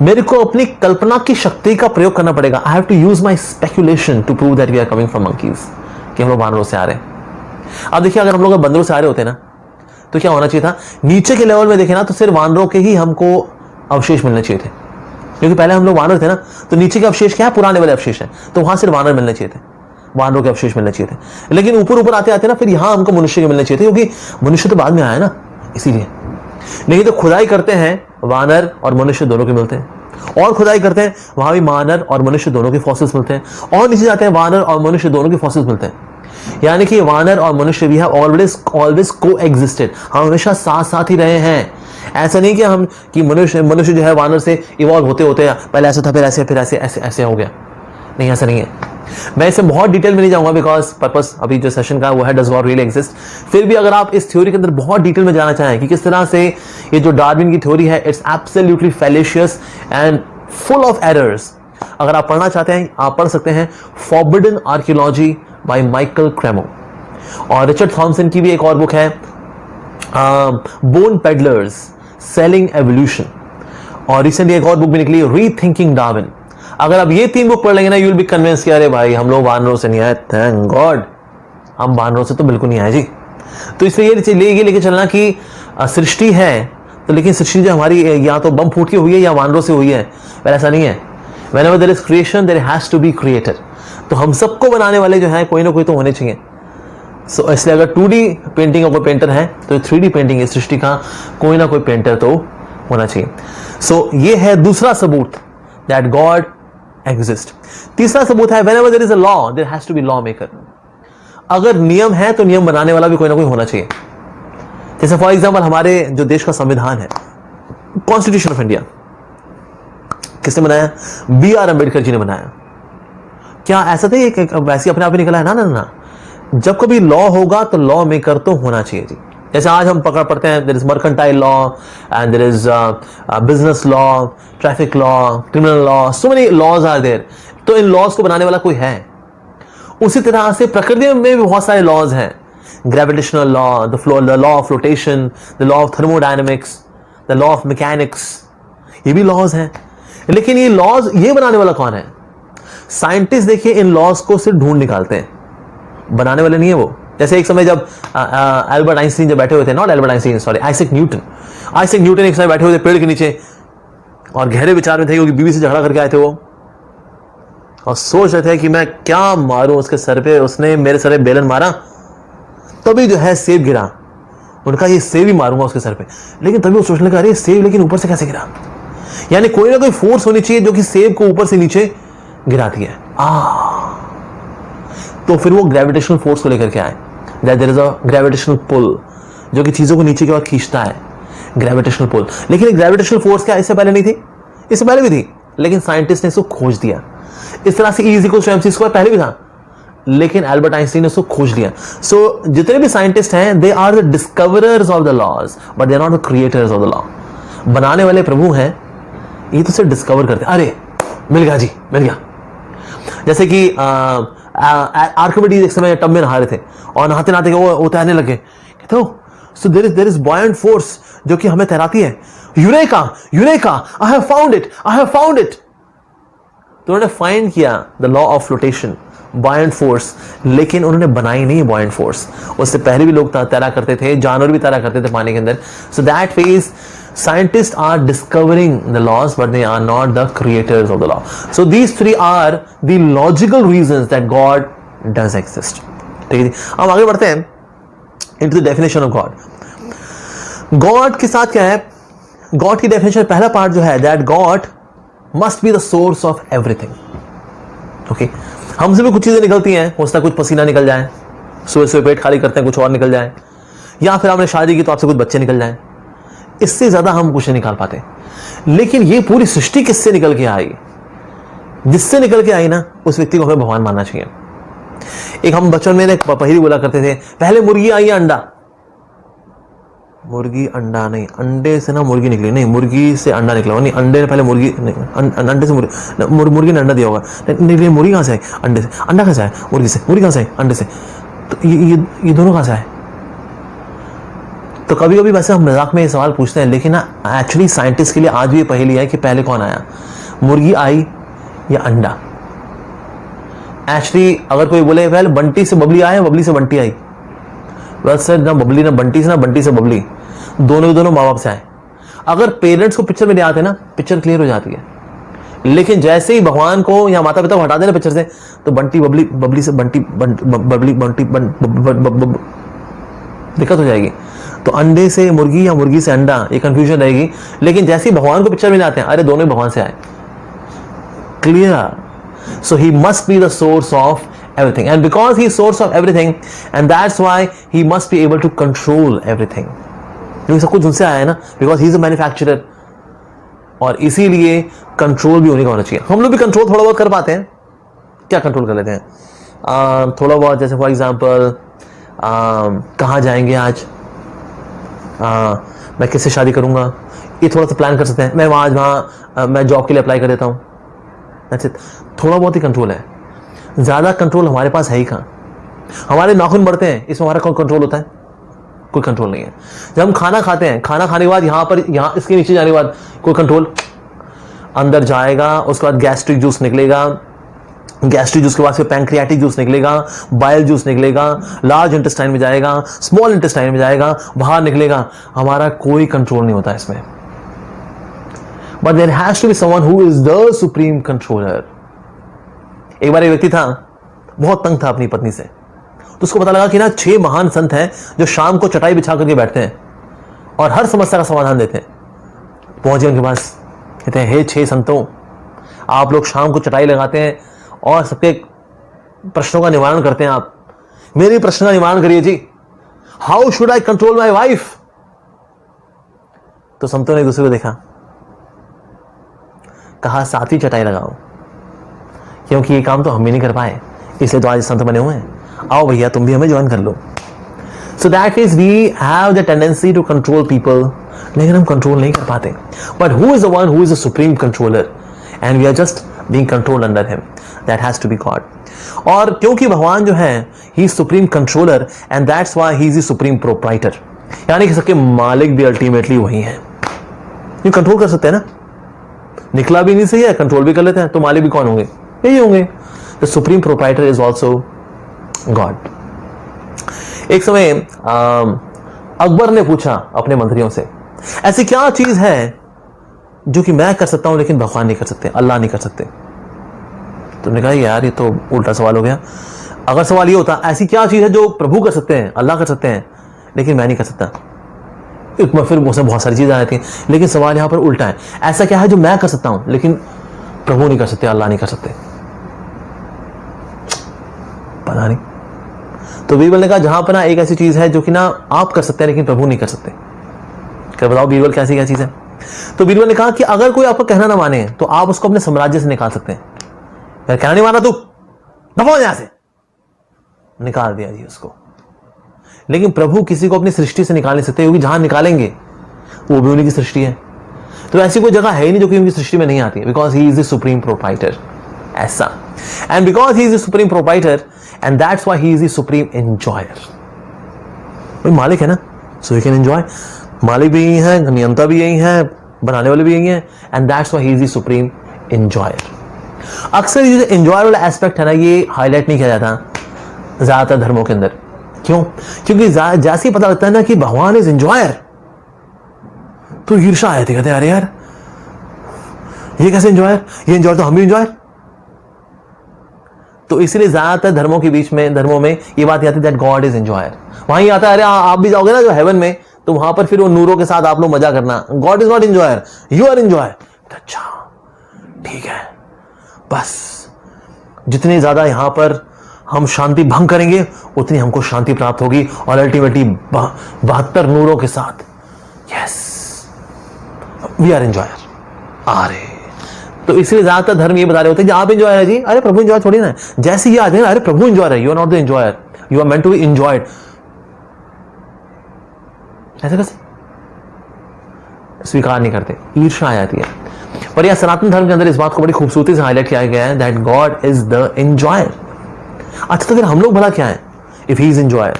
मेरे को अपनी कल्पना की शक्ति का प्रयोग करना पड़ेगा। I have to use my speculation to prove that we are coming from monkeys, कि हम लोग वानरों से आ रहे हैं। अब देखिए, अगर हम लोग बंदरों से आ रहे होते ना, तो क्या होना चाहिए था, नीचे के लेवल में देखे ना तो सिर्फ वानरों के ही हमको अवशेष मिलने चाहिए थे, क्योंकि पहले हम लोग वानर थे ना, तो नीचे के अवशेष क्या है, पुराने वाले अवशेष हैं, तो वहां सिर्फ वानर मिलने चाहिए थे, वानरों के अवशेष मिलने चाहिए थे। लेकिन ऊपर आते आते ना फिर यहां हमको मनुष्य के मिलने चाहिए थे, क्योंकि मनुष्य तो बाद में आया ना, इसीलिए। नहीं तो खुदाई करते हैं वानर और मनुष्य दोनों के मिलते हैं, और खुदाई करते हैं वहां भी वानर और मनुष्य दोनों के फॉसिल्स मिलते हैं, और नीचे जाते हैं वानर और मनुष्य दोनों के फॉसिल्स मिलते हैं। यानी कि वानर और मनुष्य भी हैव ऑलवेज को-एग्जिस्टेड, हम हमेशा साथ साथ ही रहे हैं। ऐसा नहीं कि मनुष्य जो है वानर से इवॉल्व होते पहले ऐसा था, फिर ऐसे हो गया, नहीं, ऐसा नहीं है। मैं इसे बहुत डिटेल में नहीं जाऊंगा, बिकॉज पर्पस अभी जो सेशन का वो है डज नॉट रियली एग्जिस्ट। फिर भी अगर आप इस थ्योरी के अंदर बहुत डिटेल में जाना चाहें कि किस तरह से ये जो डार्विन की थ्योरी है, it's absolutely fallacious and full of errors, अगर आप पढ़ना चाहते हैं आप पढ़ सकते हैं forbidden archaeology by Michael Cremo. और रिचर्ड थॉमसन की भी एक और बुक है बोन पेडलर्स सेलिंग एवोल्यूशन, और रिसेंटली एक और बुक भी निकली रीथिंकिंग डार्विन। अगर आप ये 3 बुक पढ़ लेंगे ना, यू विल बी कन्विंस कि अरे भाई हम लोग वानरों से नहीं आए, थैंक गॉड, हम वानरों से तो बिल्कुल नहीं आए जी। तो इसलिए ये लेके चलना कि सृष्टि है, तो लेकिन सृष्टि जो हमारी या तो बम फूट के हुई है या वानरों से हुई है, पर ऐसा नहीं है। Whenever there is creation, there has to be creator। तो हम सबको बनाने वाले जो है कोई ना कोई तो होने चाहिए। सो इसलिए अगर 2D पेंटिंग का कोई पेंटर है, तो 3D पेंटिंग इस सृष्टि का कोई ना कोई पेंटर तो होना चाहिए। सो ये है दूसरा सबूत दैट गॉड एग्जिस्ट। तीसरा सबूत है whenever there is a law, there has to be law maker। अगर नियम है तो नियम बनाने वाला भी कोई ना कोई होना चाहिए। जैसे फॉर एग्जाम्पल हमारे जो देश का संविधान है, कॉन्स्टिट्यूशन ऑफ इंडिया, किसने बनाया? B.R. अम्बेडकर जी ने बनाया। क्या ऐसा था ये वैसे अपने आप ही निकला है? ना। जब कभी लॉ होगा तो लॉ मेकर तो होना चाहिए जी। जैसे आज हम पढ़ते हैं, there is mercantile law and there is business law, traffic law, criminal law, so many laws are there. तो इन लॉज को बनाने वाला कोई है। उसी तरह से प्रकृति में भी बहुत सारे लॉज हैं, gravitational law, the law of flotation, the law of thermodynamics, the law of mechanics, ये भी लॉज हैं। लेकिन ये लॉज ये बनाने वाला कौन है? साइंटिस्ट देखिए इन लॉज को सिर्फ ढूंढ निकालते हैं, बनाने वाले नहीं है वो। जैसे एक समय जब एल्बर्ट आइंस्टीन जब बैठे हुए थे, not Albert Einstein, sorry, Isaac Newton एक समय बैठे हुए थे पेड़ के नीचे और गहरे विचार में थे, क्योंकि बीवी से झगड़ा करके आए थे वो। और सोच रहे थे कि मैं क्या मारूं उसके सर पे, उसने मेरे सर पे बेलन मारा, तभी जो है सेब गिरा। उनका ये सेब ही मारूंगा उसके सर पे, लेकिन तभी वो सोचने लगा अरे सेब लेकिन ऊपर से कैसे गिरा, यानी कोई ना कोई फोर्स होनी चाहिए जो कि सेब को ऊपर से नीचे गिराती है। तो फिर वो ग्रेविटेशनल फोर्स को लेकर के आए, that there is a gravitational pull जो कि चीजों को नीचे की ओर खींचता है, ग्रेविटेशनल पुल। लेकिन ग्रेविटेशनल फोर्स क्या इससे पहले नहीं थी? इससे पहले भी थी, लेकिन साइंटिस्ट ने इसको खोज दिया। इस तरह से E = mc² पहले भी था, लेकिन एल्बर्ट आइंस्टाइन ने उसको खोज लिया। सो जितने भी साइंटिस्ट हैं, they are the discoverers of the laws, but they are not the creators of the law. बनाने वाले प्रभु हैं, ये तो सिर्फ डिस्कवर करते हैं। अरे मिल गया जी, मिल गया। जैसे कि आर्किमिडीज एक समय टब में नहा रहे थे और नहाते नहाते वो तैरने लगे, कहते हो so there is buoyant force जो कि हमें तैराती है। Eureka eureka, I have found it, I have found it. तो उन्होंने फाइंड किया the law of flotation, buoyant force, लेकिन उन्होंने बनाई नहीं बॉयंट फोर्स। उससे पहले भी लोग तैरा करते थे, जानवर भी तैरा करते थे पानी के अंदर। So that phase scientists are discovering the laws, but they are not the creators of the law. So these three are the logical reasons that God does exist. ठीक है जी, अब आगे बढ़ते हैं into the definition of God. God के साथ क्या है? God की definition पहला पार्ट जो है that God must be the source of everything. Okay? हमसे भी कुछ चीजें निकलती हैं, हो सकता है कुछ पसीना निकल जाए, सुबह सुबह पेट खाली करते हैं कुछ और निकल जाए, या फिर आपने शादी की तो आपसे कुछ बच्चे निकल जाए। इससे ज्यादा हम कुछ नहीं निकाल पाते। लेकिन ये पूरी सृष्टि किससे निकल के आई? जिससे निकल के आई ना, उस व्यक्ति को हमें भगवान मानना चाहिए। एक हम बचपन में एक पहेली बोला करते थे, पहले मुर्गी आई या अंडा? मुर्गी अंडा नहीं, अंडे से ना मुर्गी निकली, नहीं मुर्गी से अंडा निकला, नहीं अंडे ने पहले मुर्गी, नहीं अंडे से मुर्गी ने अंडा दिया होगा, नहीं मुर्गी कहां से आई? अंडे से। अंडा कहां से आया? मुर्गी से। मुर्गी कहां से आई? अंडे से। तो ये दोनों कहां से आए? तो कभी कभी वैसे हम मजाक में ये सवाल पूछते हैं, लेकिन ना एक्चुअली साइंटिस्ट के लिए आज भी ये पहेली है कि पहले कौन आया, मुर्गी आई या अंडा। एक्चुअली अगर कोई बोले पहले बंटी से बबली आया, बबली से बंटी आई, वैसे ना बबली ना बंटी से, ना बंटी से बबली, दोनों माँ बाप से आए। अगर पेरेंट्स को पिक्चर में ले आते ना, पिक्चर क्लियर हो जाती है। लेकिन जैसे ही भगवान को या माता पिता को हटा देना पिक्चर से, तो बंटी बबली, बबली से बंटी, बबली बंटी, दिक्कत हो जाएगी। तो अंडे से मुर्गी या मुर्गी से अंडा, ये कंफ्यूजन रहेगी। लेकिन जैसे ही भगवान को पिक्चर में लाते हैं, अरे दोनों ही भगवान से आए, clear. So he must be the source of everything, and because he is source of everything, and that's why he must be able to control everything. क्योंकि सब कुछ उनसे आया है ना, because he is a manufacturer, और इसीलिए control भी उन्हीं का होना चाहिए। हम लोग भी कंट्रोल थोड़ा बहुत कर पाते हैं। क्या कंट्रोल कर लेते हैं? थोड़ा बहुत, जैसे फॉर एग्जांपल कहाँ जाएंगे आज, मैं किससे शादी करूंगा, ये थोड़ा सा प्लान कर सकते हैं। मैं वहाँ मैं जॉब के लिए अप्लाई कर देता हूँ, थोड़ा बहुत ही कंट्रोल है। ज्यादा कंट्रोल हमारे पास है ही कहाँ। हमारे नाखून बढ़ते हैं, इसमें हमारा कौन कंट्रोल होता है? कोई कंट्रोल नहीं है। जब हम खाना खाते हैं, खाना खाने के बाद यहाँ इसके नीचे जाने के बाद कोई कंट्रोल, अंदर जाएगा, उसके बाद गैस्ट्रिक जूस निकलेगा, गैस्ट्रिक जूस के बाद फिर पैंक्रियाटिक जूस निकलेगा, बाइल जूस निकलेगा, लार्ज इंटेस्टाइन में जाएगा, स्मॉल इंटेस्टाइन में जाएगा, बाहर निकलेगा। हमारा कोई कंट्रोल नहीं होता इसमें। But there has to be someone who is the supreme controller. एक बार एक व्यक्ति था, बहुत तंग था अपनी पत्नी से, तो उसको पता लगा कि ना 6 महान संत हैं जो शाम को चटाई बिछा करके बैठते हैं और हर समस्या का समाधान देते हैं। पहुंचे उनके पास, कहते हैं हे 6 संतों, आप लोग शाम को चटाई लगाते हैं और सबके प्रश्नों का निवारण करते हैं, आप मेरे प्रश्न का निवारण करिए जी। How should I control my wife? तो संतों ने एक दूसरे को देखा, कहा 7वीं चटाई लगाओ, क्योंकि ये काम तो हम भी नहीं कर पाए, इसलिए तो आज संत बने हुए हैं। आओ भैया तुम भी हमें ज्वाइन कर लो। So that is we have the tendency to control people, लेकिन हम कंट्रोल नहीं कर पाते। But who is the one who is the supreme controller and we are just being controlled under him? That has to be God. और क्योंकि भगवान जो है he is supreme controller and that's why he is the supreme proprietor, यानी कि सबके मालिक भी अल्टीमेटली वही है। ये कंट्रोल कर सकते हैं ना, निकला भी नहीं सही है, कंट्रोल भी कर लेते हैं, तो मालिक भी कौन होंगे? यही होंगे। The supreme proprietor is also God. एक समय अकबर ने पूछा अपने मंत्रियों से, ऐसी क्या चीज है जो कि मैं कर सकता हूं लेकिन भगवान नहीं कर सकते, अल्लाह नहीं कर सकते? तुमने कहा यार ये तो उल्टा सवाल हो गया। अगर सवाल ये होता ऐसी क्या चीज है जो प्रभु कर सकते हैं, अल्लाह कर सकते हैं, लेकिन मैं नहीं कर सकता, फिर मुझसे बहुत सारी चीजें आ जाती हैं। लेकिन सवाल यहां पर उल्टा है, ऐसा क्या है जो मैं कर सकता हूं लेकिन प्रभु नहीं कर सकते, अल्लाह नहीं कर सकते? पता नहीं। तो बीरबल ने कहा जहां पर ना एक ऐसी चीज है जो कि ना आप कर सकते हैं लेकिन प्रभु नहीं कर सकते। क्या बताओ बीरबल कैसी क्या चीज है? तो बीरबल ने कहा कि अगर कोई आपका कहना ना माने तो आप उसको अपने साम्राज्य से निकाल सकते हैं। यार कहना नहीं माना तू, दफा हो यहां से, निकाल दिया जी उसको। लेकिन प्रभु किसी को अपनी सृष्टि से निकाल नहीं सकते, क्योंकि जहां निकालेंगे वो भी उन्हीं की सृष्टि है। तो ऐसी कोई जगह है ही नहीं जो कि उनकी सृष्टि में नहीं आती है, because he is the supreme proprietor. ऐसा, and because he is the supreme proprietor and that's why he is the supreme enjoyer. भाई मालिक है ना, सो ही कैन एंजॉय। मालिक भी यही है, नियंता भी यही है, बनाने वाले भी यही है, and that's why he is the supreme enjoyer. अक्सर ये जो एंजॉय वाला एस्पेक्ट है ना, ये हाईलाइट नहीं किया जाता ज्यादातर धर्मों के अंदर। क्यों? क्योंकि जैसे ही पता लगता है ना कि भगवान इज एंजॉयर तो ईर्ष्या आती, कहते हैं अरे यार ये कैसे एंजॉयर, ये एंजॉयर तो हम भी एंजॉयर। तो इसलिए ज्यादातर धर्मों के बीच में, धर्मों में ये बात आती है दैट गॉड इज एंजॉयर। वहां ही आता है अरे आप भी जाओगे ना जो हेवन में, तो वहां पर फिर वो नूरों के साथ आप लोग मजा करना, God is not enjoyer, you are enjoyer. अच्छा ठीक है, बस जितने ज्यादा यहां पर हम शांति भंग करेंगे उतनी हमको शांति प्राप्त होगी, और अल्टीमेटली 72 नूरों के साथ यस वी आर एंजॉयर। अरे तो इसलिए ज्यादातर धर्म ये बता रहे होते हैं कि आप एंजॉयर है जी, अरे प्रभु एंजॉय थोड़ी ना है। जैसे ये आ जाए अरे प्रभु एंजॉयर है, you are not the enjoyer, you are meant to be enjoyed. ऐसे कैसे? स्वीकार नहीं करते, ईर्ष्या आ जाती है। पर यह सनातन धर्म के अंदर इस बात को बड़ी खूबसूरती से हाईलाइट किया गया है that God is the enjoyer. अच्छा तो फिर हम लोग भला क्या है? If he is enjoyer,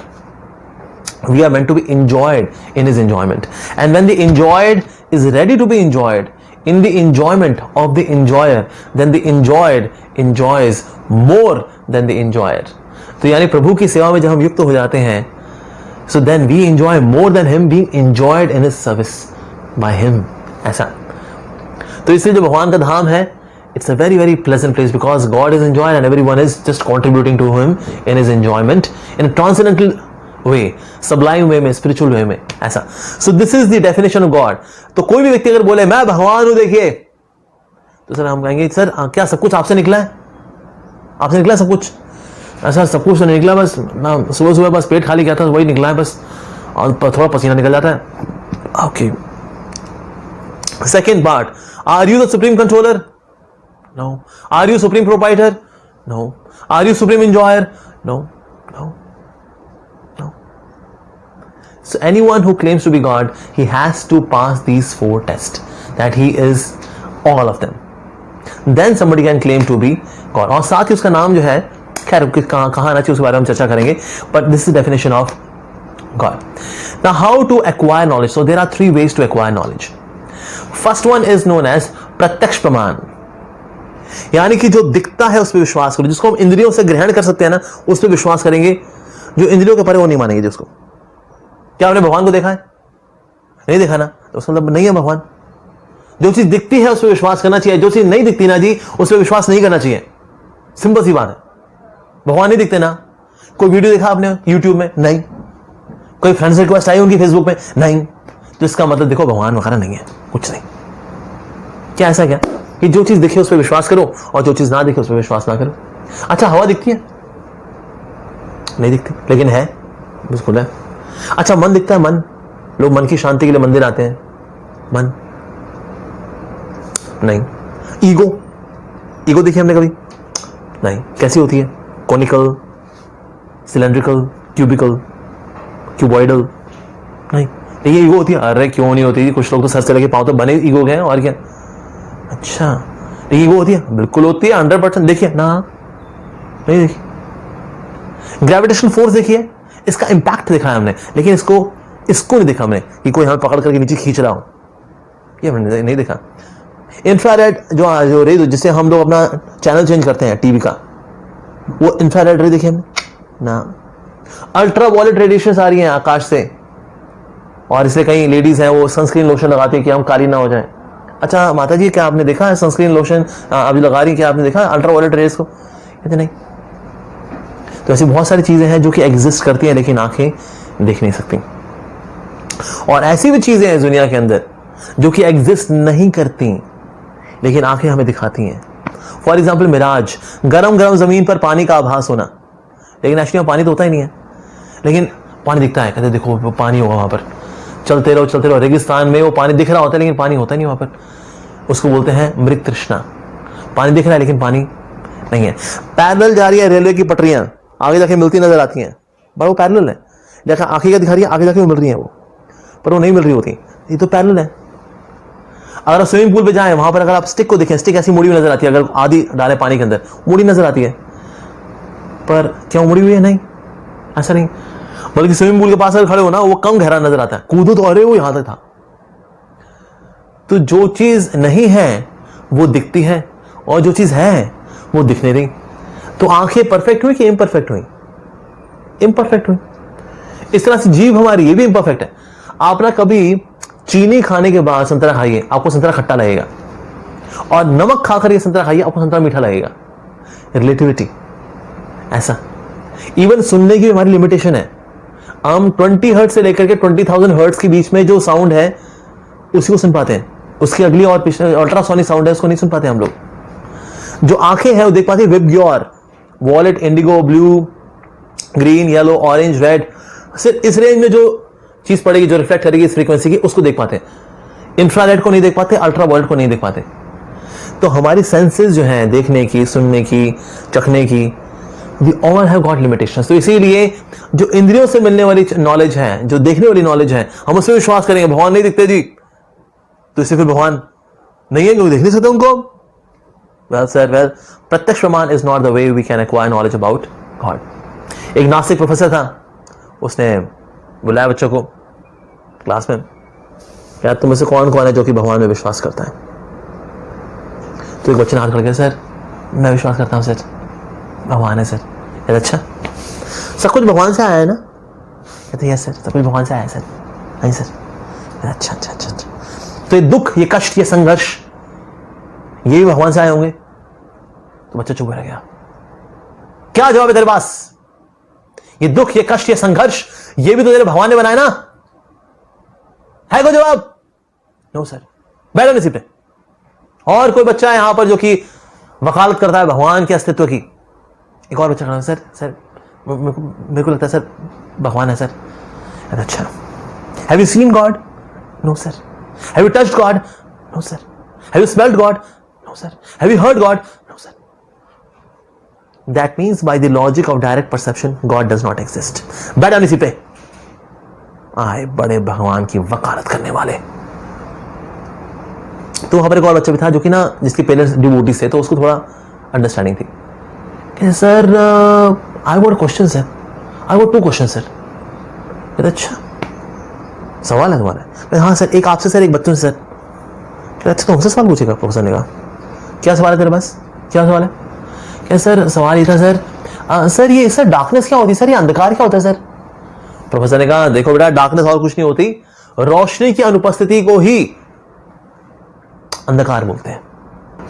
we are meant to be enjoyed in his enjoyment, and when the enjoyed is ready to be enjoyed in the enjoyment of the enjoyer, then the enjoyed enjoys more than the enjoyer. तो यानी प्रभु की सेवा में जब हम युक्त हो जाते हैं, so then we enjoy more than him being enjoyed in his service by him. ऐसा। तो इसलिए जो भगवान का धाम है, it's a very very pleasant place because God is enjoyed and everyone is just contributing to him in his enjoyment in a transcendental way, sublime way में, spiritual way में, ऐसा। So this is the definition of God. तो कोई भी व्यक्ति अगर बोले मैं भगवान हूं देखिए, तो सर हम कहेंगे सर क्या सब कुछ आपसे निकला है? आपसे निकला सब कुछ? ऐसा सब कुछ तो नहीं निकला, बस ना सुबह सुबह बस पेट खाली किया था वही निकला है बस, और थोड़ा पसीना निकल जाता है। Okay. Second part, are you the supreme controller? No. Are you supreme proprietor? No. Are you supreme enjoyer? No. No. No. So anyone who claims to be God, he has to pass these 4 tests, that he is all of them. Then somebody can claim to be God. और साथ ही उसका नाम जो है, खैर कहाँ आना चाहिए उसके बारे में हम चर्चा करेंगे, but this is the definition of God. Now how to acquire knowledge? So there are 3 ways to acquire knowledge. First one is known as प्रत्यक्ष प्रमाण, यानी कि जो दिखता है उस पर विश्वास करो, जिसको हम इंद्रियों से ग्रहण कर सकते हैं ना उस पर विश्वास करेंगे, जो इंद्रियों के परे वो नहीं मानेंगे जिसको। क्या आपने भगवान को देखा है? नहीं देखा ना, तो उसका मतलब नहीं है भगवान। जो चीज दिखती है उस पर विश्वास करना चाहिए, जो चीज नहीं दिखती ना जी उस पर विश्वास नहीं करना चाहिए। सिंपल सी बात है, भगवान नहीं दिखते ना। कोई वीडियो देखा आपने यूट्यूब में? नहीं। कोई फ्रेंड्स रिक्वेस्ट आई उनकी फेसबुक में? नहीं। तो इसका मतलब देखो भगवान वगैरह नहीं है, कुछ नहीं। क्या ऐसा क्या कि जो चीज दिखे उस पर विश्वास करो और जो चीज ना दिखे उस पर विश्वास ना करो? अच्छा हवा दिखती है? नहीं दिखती, लेकिन है, बिल्कुल है। अच्छा मन दिखता है? मन, लोग मन की शांति के लिए मंदिर आते हैं। मन नहीं। ईगो, ईगो देखी हमने कभी? नहीं। कैसी होती है? Conical, cylindrical, cubical, cuboidal? नहीं। ये ईगो होती है? अरे क्यों नहीं होती? कुछ लोग तो सर से लगे पाँव तो बने ईगो गए और क्या। अच्छा ईगो होती है? बिल्कुल होती है, 100%। देखिए ना, नहीं देखी। ग्रेविटेशन फोर्स देखिए, इसका इंपैक्ट देखा है हमने, लेकिन इसको नहीं देखा हमने कि कोई हमें पकड़ करके नीचे खींच रहा हो, ये हमने नहीं देखा। इंफ्रारेड जो रे जिससे हम लोग अपना चैनल चेंज करते हैं टीवी का, वो इंफ्रारेड रे देखी हमने ना। अल्ट्रा वॉयलेट रेडिएशन आ रही है आकाश से, और इसलिए कई लेडीज हैं वो सनस्क्रीन लोशन लगाती है कि हम काली ना हो जाए। अच्छा माता जी क्या आपने देखा है सनस्क्रीन लोशन अभी लगा रही, क्या आपने देखा है अल्ट्रा वायलेट रेस को? कहते नहीं। तो ऐसी बहुत सारी चीजें हैं जो कि एग्जिस्ट करती हैं लेकिन आंखें देख नहीं सकती, और ऐसी भी चीजें हैं दुनिया के अंदर जो कि एग्जिस्ट नहीं करती लेकिन आंखें हमें दिखाती हैं। फॉर एग्जाम्पल मिराज, गरम गरम जमीन पर पानी का आभास होना, लेकिन एक्चुअली पानी तो होता ही नहीं है, लेकिन पानी दिखता है, कहते देखो वो पानी होगा वहां पर, चलते रहो। रेगिस्तान में वो पानी दिख रहा होता है लेकिन पानी होता नहीं वहां पर, उसको बोलते हैं मृत तृष्णा। पानी दिख रहा है लेकिन पानी नहीं है। पैरेलल जा रही है रेलवे की पटरियां, आगे जाके मिलती नजर आती हैं, पर वो पैरेलल है, लेकिन आगे का दिखा रही है, आगे जाके वो मिल रही है वो, पर वो नहीं मिल रही होती, ये तो पैरेलल है। अगर आप स्विमिंग पूल पे जाएं, वहां पर अगर आप स्टिक को देखें, स्टिक ऐसी मुड़ी हुई नजर आती है, अगर आधी डाले पानी के अंदर मुड़ी नजर आती है, पर क्या मुड़ी हुई है? नहीं, ऐसा नहीं। बल्कि स्विमिंग पूल के पास अगर खड़े हो ना, वो कम गहरा नजर आता है, कूदो तो अरे वो यहां तक था। तो जो चीज नहीं है वो दिखती है, और जो चीज है वो दिख नहीं रही। तो आंखें परफेक्ट हुई कि इम्परफेक्ट हुई? इम्परफेक्ट हुई। इस तरह से जीभ हमारी ये भी इम्परफेक्ट है। आप ना कभी चीनी खाने के बाद संतरा खाइए, आपको संतरा खट्टा लगेगा, और नमक खाकर ये संतरा खाइए, आपको संतरा मीठा लगेगा। रिलेटिविटी ऐसा। इवन सुनने की हमारी लिमिटेशन है, हम 20 हर्ट्ज से लेकर के 20,000 हर्ट्ज के बीच में जो साउंड है उसी को सुन पाते हैं, उसकी अगली और पिछले अल्ट्रासोनिक साउंड है उसको नहीं सुन पाते हम लोग। जो आंखें हैं वो देख पाते हैं VIBGYOR, wallet, Indigo, blue, green, yellow, orange, red, सिर्फ इस रेंज में जो चीज पड़ेगी जो रिफ्लेक्ट करेगी इस फ्रीक्वेंसी की, उसको देख पाते हैं। इंफ्रारेड को नहीं देख पाते, अल्ट्रा वायलेट को नहीं देख पाते। तो हमारी सेंसेस जो हैं, देखने की, सुनने की, चखने की, we all have got limitations. तो इसीलिए जो इंद्रियों से मिलने वाली नॉलेज है, जो देखने वाली नॉलेज है, हम उसमें विश्वास करेंगे। भगवान नहीं दिखते जी, तो इससे फिर भगवान नहीं है क्योंकि देख नहीं सकते उनको। वेल सर, वेल प्रत्यक्ष प्रमाण is not the way we can acquire knowledge about God. एक नास्तिक प्रोफेसर था, उसने बुलाया बच्चों को क्लास में, क्या तुम में से कौन कौन है जो कि भगवान में विश्वास करता है? तो एक बच्चे ने हाथ खड़ गया, सर मैं विश्वास करता हूं सर, भगवान है सर। कहते अच्छा, सब कुछ भगवान से आया है ना? कहते यस सर, सब कुछ भगवान से आया है सर। नहीं सर। अच्छा अच्छा अच्छा अच्छा, तो ये दुख, ये कष्ट, ये संघर्ष, ये भी भगवान से आए होंगे? तो बच्चा चुप रह गया। क्या जवाब है तेरे पास? ये दुख, ये कष्ट, ये संघर्ष, ये भी तो तेरे भगवान ने बनाया ना? है कोई जवाब? No sir. बैठो नसीब पे। और कोई बच्चा है यहां पर जो कि वकालत करता है भगवान के अस्तित्व की? एक और बच्चा खड़ा है, सर सर मेरे को लगता है सर भगवान है सर। अच्छा, have you seen God? No sir. Have you touched God? No sir. Have you smelled God? No sir. Have you heard God? No sir. That means by the logic of direct perception, God does not exist. बैठा इसी पे आए बड़े भगवान की वकालत करने वाले। तो वहां पर एक और बच्चा भी था जो कि ना, जिसके पेरेंट्स डिवोटीज थे, तो उसको थोड़ा अंडरस्टैंडिंग थी। Sir I got question sir, I got 2 question sir. अच्छा सवाल है तुम्हारा? हाँ सर, एक आपसे सर, एक बच्चों से सर। अच्छा तो हमसे सवाल पूछेगा? प्रोफेसर ने कहा क्या सवाल है तेरे पास? क्या सवाल है? सर सवाल ये था सर, सर ये सर डार्कनेस क्या होती है सर, ये अंधकार क्या होता है सर? प्रोफेसर ने कहा देखो बेटा, डार्कनेस और कुछ नहीं होती, रोशनी की अनुपस्थिति को ही अंधकार बोलते हैं।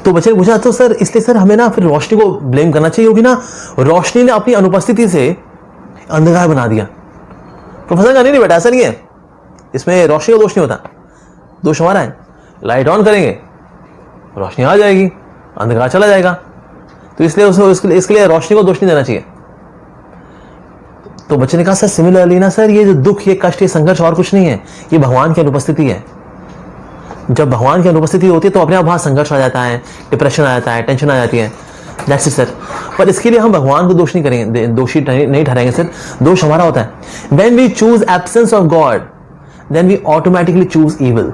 तो बच्चे ने पूछा तो सर इसलिए सर हमें ना फिर रोशनी को ब्लेम करना चाहिए, क्योंकि ना रोशनी ने अपनी अनुपस्थिति से अंधकार बना दिया। प्रोफेसर का नहीं बेटा, ऐसा नहीं है, इसमें रोशनी का दोष नहीं होता, दोष हमारा है। लाइट ऑन करेंगे, रोशनी आ जाएगी, अंधकार चला जाएगा, तो इसलिए इसके लिए रोशनी को दोष नहीं देना चाहिए। तो बच्चे ने कहा सर सिमिलरली ना सर, ये जो दुख, ये कष्ट, ये संघर्ष और कुछ नहीं है, ये भगवान की अनुपस्थिति है। जब भगवान की अनुपस्थिति होती है तो अपने आप वहां संघर्ष आ जाता है, डिप्रेशन आ जाता है, टेंशन आ जाती है। That's it sir. पर इसके लिए हम भगवान को दोष नहीं करेंगे, दोषी नहीं ठहराएंगे सर, दोष हमारा होता है। When we choose absence of God then we automatically choose evil.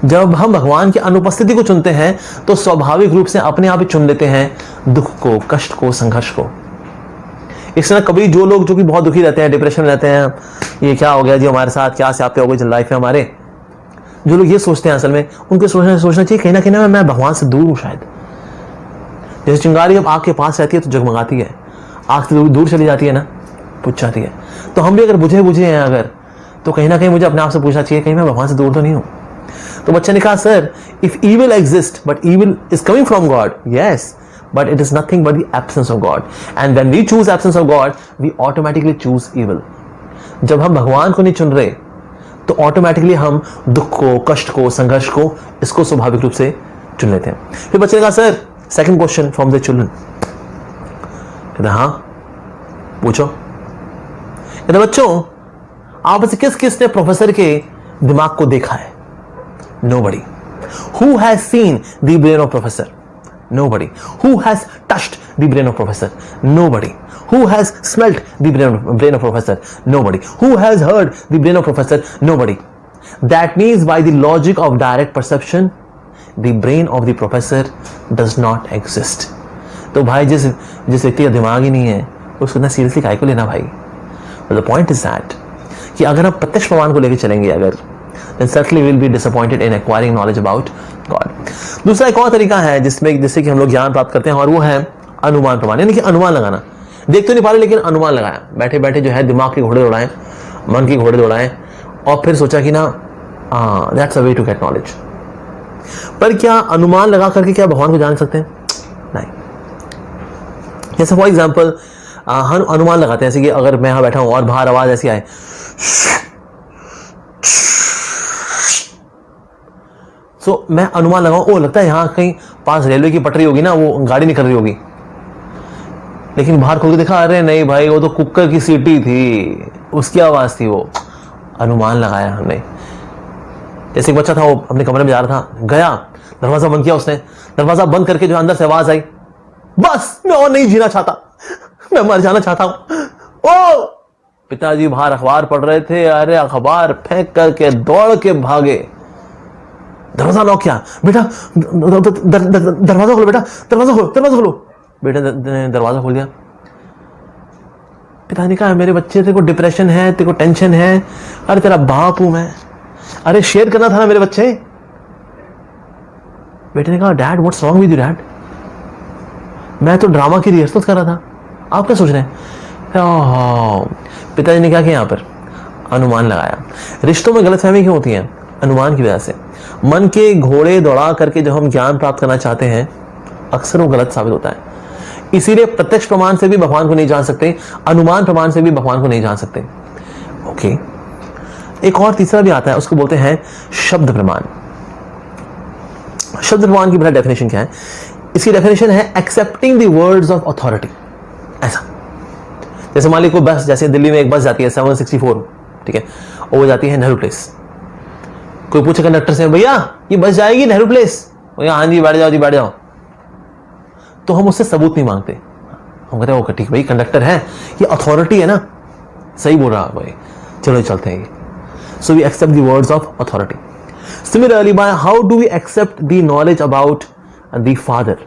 जब हम भगवान की अनुपस्थिति को चुनते हैं तो स्वाभाविक रूप से अपने आप ही चुन लेते हैं दुख को, कष्ट को, संघर्ष को। इसलिए कभी जो लोग जो कि बहुत दुखी रहते हैं, डिप्रेशन में रहते हैं, ये क्या हो गया जी हमारे साथ, क्या स्यापे हो गई लाइफ में हमारे, जो लोग ये सोचते हैं असल में उनको सोचना चाहिए कहीं ना कहीं मैं भगवान से दूर हूं शायद। जैसे चिंगारी जब आग के पास रहती है तो जगमगाती है, आग से दूर चली जाती है ना, बुझ जाती है। तो हम भी अगर बुझे हैं अगर, तो कहीं ना कहीं मुझे अपने आप से पूछना चाहिए कहीं मैं भगवान से दूर तो नहीं हूं। तो बच्चे ने कहा sir if evil exist but evil is coming from God, yes but it is nothing but the absence of God, and when we choose absence of God we automatically choose evil. जब हम भगवान को नहीं चुन रहे तो automatically हम दुख को, कष्ट को, संघर्ष को, इसको स्वाभाविक रूप से चुन लेते हैं। फिर बच्चे ने कहा sir second question from the children. कहते हाँ पूछो। कहते बच्चों आप में से किस किस ने प्रोफेसर के दिमाग को देखा है? Nobody. Who has seen the brain of professor? Nobody. Who has touched the brain of professor? Nobody. Who has smelt the brain of professor? Nobody. Who has heard the brain of professor? Nobody. That means by the logic of direct perception, the brain of the professor does not exist. तो भाई जिस व्यक्ति का दिमाग ही नहीं है उसको इतना सीरियसली काहे को लेना भाई? The point is that कि अगर हम प्रत्यक्ष प्रमाण को लेकर चलेंगे अगर, then certainly we'll be disappointed in acquiring knowledge about God. दूसरा एक और तरीका है जिससे कि हम लोग ज्ञान प्राप्त करते हैं और वो है अनुमान प्रमाण, यानी कि अनुमान लगाना। देख तो नहीं पा रहे लेकिन अनुमान लगाया, बैठे बैठे जो है दिमाग के घोड़े दौड़ाए, मन के घोड़े दौड़ाए और फिर सोचा कि ना that's a way to get knowledge। पर क्या अनुमान लगा करके क्या भगवान को जान सकते हैं? नहीं। जैसे फॉर एग्जाम्पल हम अनुमान लगाते हैं जैसे कि अगर मैं यहां बैठा हूं और बाहर आवाज ऐसी आए सो मैं अनुमान लगाऊं, ओ लगता है यहां कहीं पास रेलवे की पटरी होगी ना, वो गाड़ी निकल रही होगी। लेकिन बाहर खोल के देखा, अरे नहीं भाई वो तो कुकर की सीटी थी, उसकी आवाज थी, वो अनुमान लगाया हमने। जैसे एक बच्चा था वो अपने कमरे में जा रहा था, गया दरवाजा बंद किया उसने, दरवाजा बंद करके जो अंदर से आवाज आई, बस मैं और नहीं जीना चाहता, मैं मर जाना चाहता हूं। ओ पिताजी बाहर अखबार पढ़ रहे थे, अरे अखबार फेंक करके दौड़ के भागे, दरवाजा लॉक किया, बेटा दरवाजा खोलो, बेटा दरवाजा खोलो, दरवाजा खोलो। बेटा ने दरवाजा खोल दिया। पिता ने कहा मेरे बच्चे तेरे को डिप्रेशन है, तेरे को टेंशन है, अरे तेरा बाप हूं मैं, अरे शेयर करना था ना मेरे बच्चे। बेटे ने कहा dad what's wrong with you dad, मैं तो ड्रामा की रिहर्सल कर रहा था, आप क्या सोच रहे हैं? पिताजी ने क्या किया, यहां पर अनुमान लगाया। रिश्तों में गलतफहमी क्यों होती है? अनुमान की वजह से। मन के घोड़े दौड़ा करके जो हम ज्ञान प्राप्त करना चाहते हैं अक्सर वो गलत साबित होता है। इसीलिए प्रत्यक्ष प्रमाण से भी भगवान को नहीं जान सकते, अनुमान प्रमाण से भी भगवान को नहीं जान सकते। ओके, एक और तीसरा भी आता है, उसको बोलते हैं शब्द प्रमाण। शब्द प्रमाण की बड़ा डेफिनेशन क्या है? इसकी डेफिनेशन है accepting the words of authority. ऐसा जैसे मान लीजिए कोई बस, जैसे दिल्ली में एक बस जाती है 764, ठीक है, और वो जाती है नेहरू प्लेस। कोई पूछे कंडक्टर से, भैया ये बस जाएगी नेहरू प्लेस? भैया हाँ जी बैठ जाओ जी बैठ जाओ। तो हम उससे सबूत नहीं मांगते, हम कहते हैं ओके ठीक भाई कंडक्टर है, ये अथॉरिटी है ना, सही बोल रहा भाई, चलो चलते हैं। So we accept the words of authority. Similarly by how do we accept the knowledge about the father,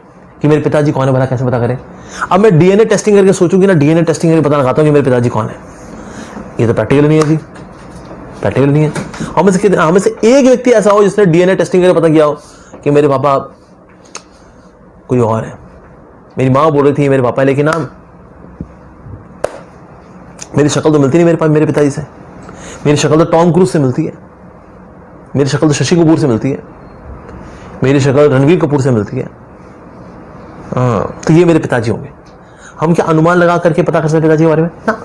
कि मेरे पिताजी कौन है, भला कैसे पता करें? अब मैं डीएनए टेस्टिंग करके सोचूंगी ना, डीएनए टेस्टिंग करके पता लगाता हूं कि मेरे पिताजी कौन है, ये तो प्रैक्टिकल नहीं है जी, प्रैक्टिकल नहीं है। हमें से एक व्यक्ति ऐसा हो जिसने डीएनए टेस्टिंग करके पता किया हो कि मेरे पापा कोई और है। मेरी माँ बोल रही थी मेरे पापा है, लेकिन नाम मेरी शक्ल तो मिलती नहीं मेरे पिताजी से, मेरी शक्ल तो टॉम क्रूज से मिलती है, मेरी शक्ल तो शशि कपूर से मिलती है, मेरी शक्ल रणवीर कपूर से मिलती है। तो ये मेरे पिताजी होंगे। हम क्या अनुमान लगा करके पता कर सकते पिताजी के बारे में ना?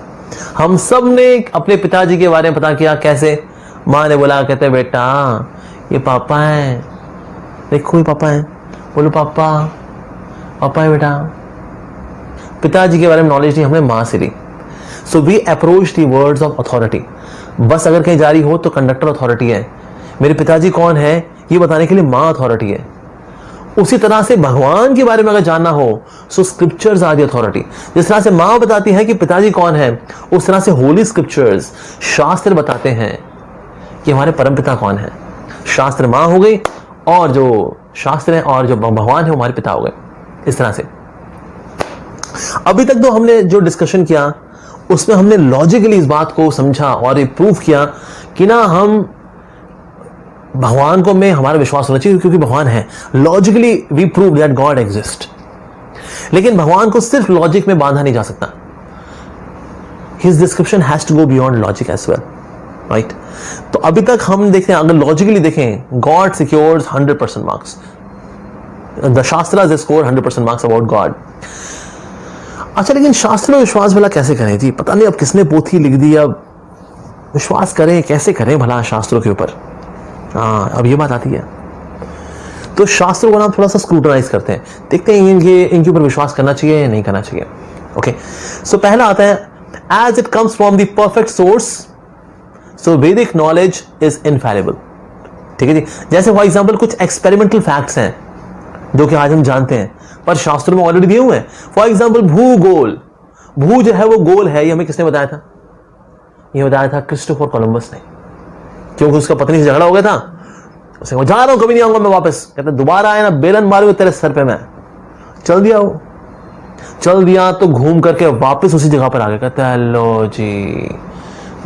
हम सब ने अपने पिताजी के बारे में पता किया। कैसे? माँ ने बोला, कहते बेटा ये पापा है, देखो ये पापा है, बोलो पापा, पापा है बेटा। पिताजी के बारे में नॉलेज नहीं, हमने माँ से ली। So we approach the words of authority. बस अगर कहीं जा रही हो तो कंडक्टर अथॉरिटी है, मेरे पिताजी कौन है ये बताने के लिए माँ अथॉरिटी है। उसी तरह से भगवान के बारे में अगर जानना हो सो स्क्रिप्चर्स आर द अथॉरिटी। जिस तरह से माँ बताती है कि पिताजी कौन है, उस तरह से होली स्क्रिप्चर्स, शास्त्र बताते हैं कि हमारे परमपिता कौन है। शास्त्र माँ हो गई और जो शास्त्र है और जो भगवान है वो हमारे पिता हो गए। इस तरह से अभी तक तो हमने जो डिस्कशन किया उसमें हमने लॉजिकली इस बात को समझा और ये प्रूव किया कि ना हम भगवान को में हमारा विश्वास होना चाहिए क्योंकि भगवान है। Logically we prove that God exist. लेकिन भगवान को सिर्फ लॉजिक में बांधा नहीं जा सकता। His description has to go beyond logic as well. Right. तो अभी तक हम देखते हैं, अगर लॉजिकली देखें, God secures 100% marks, the shastras they score 100% marks about God. अच्छा, लेकिन शास्त्र में विश्वास भला कैसे करें जी? पता नहीं अब किसने पोथी लिख दी, अब विश्वास करें कैसे करें भला शास्त्रों के ऊपर? हाँ, अब ये बात आती है। तो शास्त्रों को ना थोड़ा सा स्क्रूटनाइज करते हैं, देखते हैं इनके ऊपर विश्वास करना चाहिए या नहीं करना चाहिए। ओके, सो पहला आता है, as it comes from the perfect source, so Vedic knowledge is infallible. ठीक है जी। जैसे फॉर एग्जाम्पल कुछ एक्सपेरिमेंटल फैक्ट्स हैं जो कि आज हम जानते हैं पर शास्त्रों में ऑलरेडी दिए हुए हैं। फॉर एग्जाम्पल भूगोल, भू जो है वो गोल है, ये हमें किसने बताया था? ये बताया था क्रिस्टोफर कोलंबस ने, क्योंकि उसका पत्नी से झगड़ा हो गया था। उसे जा रहा हूं, कभी नहीं आऊंगा मैं वापस। कहता दोबारा आए ना बेलन मारूंगा तेरे सर पे मैं। चल दिया वो, चल दिया तो घूम करके वापस उसी जगह पर आ गया। कहता है लो जी,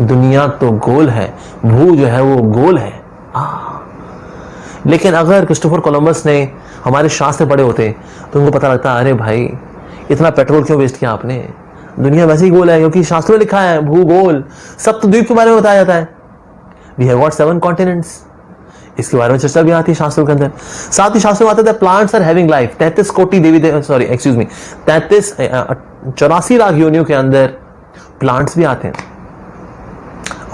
दुनिया तो गोल है, भू जो है वो गोल है। लेकिन अगर क्रिस्टोफर कोलंबस ने हमारे शास्त्र पढ़े होते तो उनको पता लगता, अरे भाई इतना पेट्रोल क्यों वेस्ट किया आपने, दुनिया वैसे ही गोल है, क्योंकि शास्त्रों में लिखा है भूगोल, सप्तद्वीप के बारे में बताया जाता है। वी हैव गॉट 7 कॉन्टिनेंट्स, इसके बारे में चर्चा भी आती है शास्त्रों के अंदर। साथ ही शास्त्रों में आता है प्लांट्स आर हैविंग लाइफ, 33 कोटि देवी, सॉरी एक्सक्यूज मी, 84 लाख योनियों के अंदर प्लांट्स भी आते हैं।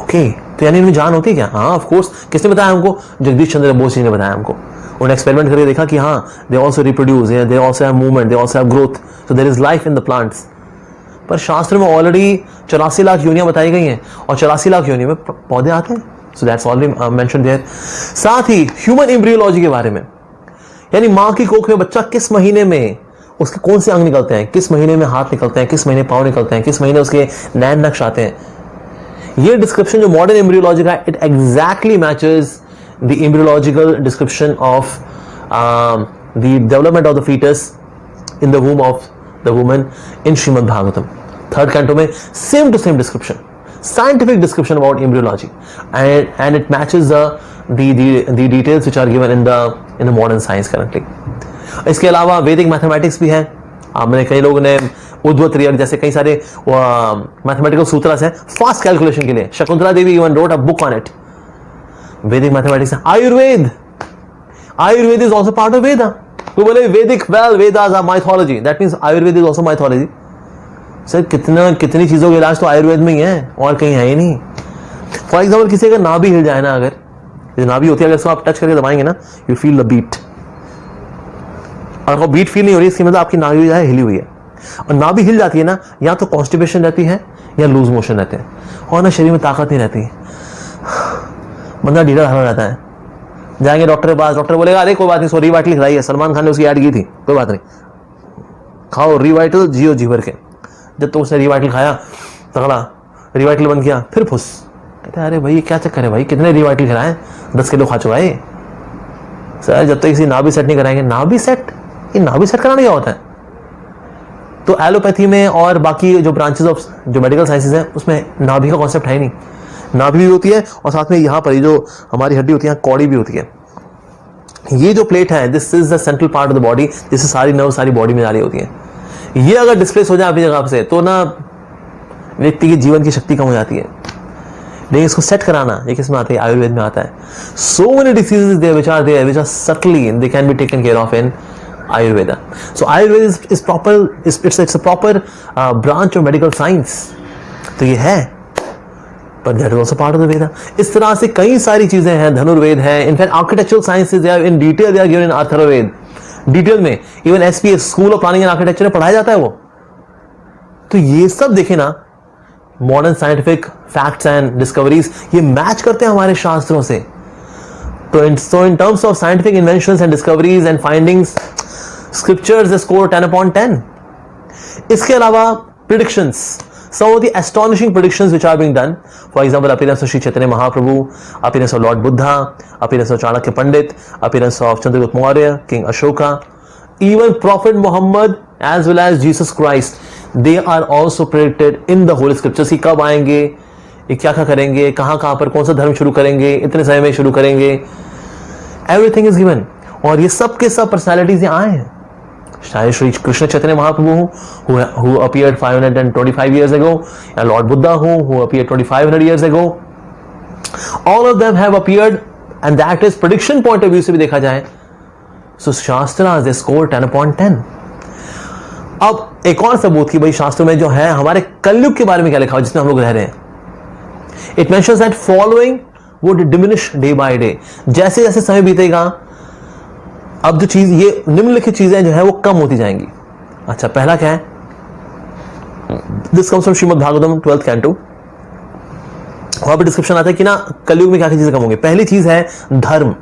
ओके, तो यानी इनमें जान होती है क्या? हाँ ऑफ कोर्स। किसने बताया हमको? जगदीश चंद्र बोस जी ने बताया हमको। उन्होंने एक्सपेरिमेंट करके देखा कि हाँ, they also reproduce, they also have movement, they also have growth, so there is life in the plants. पर शास्त्र में ऑलरेडी 84 लाख योनियां बताई गई हैं और 84 लाख योनियों में पौधे आते हैं। So that's already mentioned there. साथ ही ह्यूमन एम्ब्रियोलॉजी के बारे में, यानी मां की कोख में बच्चा किस महीने में उसके कौन से अंग निकलते हैं, किस महीने में हाथ निकलते हैं, किस महीने पांव निकलते हैं, किस महीने उसके नैन नक्श आते हैं, ये डिस्क्रिप्शन जो मॉडर्न एम्ब्रियोलॉजी का, it exactly matches the embryological description of the development of the foetus in the womb of the woman in Shrimad Bhagavatam 3rd canto में। Same to same description, scientific description about embryology, and it matches the details which are given in the modern science currently. इसके अलावा वैदिक mathematics भी है। हमने कई लोगों ने उद्भव त्रियक जैसे कई सारे मैथमेटिकल सूत्र हैं फास्ट कैलकुलेशन के लिए। Shakuntala Devi even wrote a book on it. Vedic mathematics. Ayurveda, Ayurveda is also part of Veda. तो बोले Vedic, well Vedas are mythology, that means Ayurveda is also mythology. Sir कितनी चीजों का इलाज तो आयुर्वेद में ही है और कहीं है ही नहीं। फॉर एग्जाम्पल किसी का नाभि हिल जाए ना, अगर जो नाभि होती है अगर इसको आप टच करके दबाएंगे ना, यू फील द बीट। और वो बीट फील नहीं हो रही, इसकी मतलब आपकी नाभि जो है हिली हुई है। और नाभि हिल जाती है ना, या तो कॉन्स्टिपेशन रहती है या लूज मोशन रहते हैं, और ना शरीर में ताकत नहीं रहती, बंदा ढीला ढाला रहता है। जाएंगे डॉक्टर के पास, डॉक्टर बोलेगा अरे कोई बात नहीं, सो रिवाइटल खिलाई है, सलमान खान ने उसकी ऐड की थी, कोई बात नहीं, खाओ रिवाइटल, जियो जी भर के। जब तो उसने रिवाइटल खाया, तगड़ा रिवाइटल बंद किया, फिर फुस। कहते हैं अरे भाई क्या चक्कर है भाई, कितने रिवाइटल खिलाए, 10 किलो खा चुका है सर। जब तक किसी नाभि सेट नहीं कराएंगे, नाभि सेट, ये नाभि सेट कराना क्या होता है? तो एलोपैथी में और बाकी जो ब्रांचेस ऑफ जो मेडिकल साइंसेज हैं उसमें नाभि का कॉन्सेप्ट है नहीं। नाभि भी होती है और साथ में यहाँ पर जो हमारी हड्डी होती है कौड़ी भी होती है। ये जो प्लेट है, this is the central part of the body, जिससे सारी नर्व सारी बॉडी में जा रही होती है। ये अगर डिस्प्लेस हो जाए अपनी जगह से तो ना व्यक्ति की जीवन की शक्ति कम हो जाती है। लेकिन इसको सेट कराना ये किसमें आता है? आयुर्वेद में आता है। So many diseases there which are there which are subtly they can be taken care of in Ayurveda. So Ayurveda is proper, it's a proper branch of medical science. तो ये है, but that is also part of the Veda. इस तरह से कई सारी चीजें हैं, धनुर्वेद है, in fact architectural sciences in detail they are given in Atharvaveda, detail में। Even SPS school of planning and architecture में पढ़ाया जाता है वो। तो ये सब देखे ना, modern scientific facts and discoveries ये मैच करते हैं हमारे शास्त्रों से। तो in terms of scientific inventions and discoveries and findings, scriptures score 10/10. इसके अलावा predictions, some of the astonishing predictions which are being done, for example appearance of Sri Chaitanya Mahaprabhu, appearance of Lord Buddha, appearance of Chanakya Pandit, appearance of Chandragupta Maurya, King Ashoka, even Prophet Muhammad as well as Jesus Christ, they are also predicted in the holy scriptures कि कब आएंगे, ये क्या क्या करेंगे, कहाँ कहाँ पर कौन सा धर्म शुरू करेंगे, इतने समय में शुरू करेंगे, everything is given। और ये सब के सब पर्सनालिटीज आए हैं, चाहे Shri Krishna Chaitanya Mahaprabhu who appeared 525 years ago, या Lord Buddha who appeared 2500 years ago, all of them have appeared and that is prediction point of view से भी देखा जाए, सो शास्त्रा दे स्कोर 10/10। अब एक और सबूत कि भाई शास्त्र में जो है हमारे कलयुग के बारे में क्या लिखा हुआ जिसमें हम लोग रह रहे हैं। It mentions that following would diminish day by day, जैसे जैसे समय बीतेगा अब जो चीज ये निम्नलिखित चीजें जो है वो कम होती जाएंगी। अच्छा, पहला क्या है? This comes from Shrimad Bhagavatam 12th canto. वहां पर डिस्क्रिप्शन आता है कि ना कलयुग में क्या क्या चीजें कम होंगी। पहली चीज है धर्म।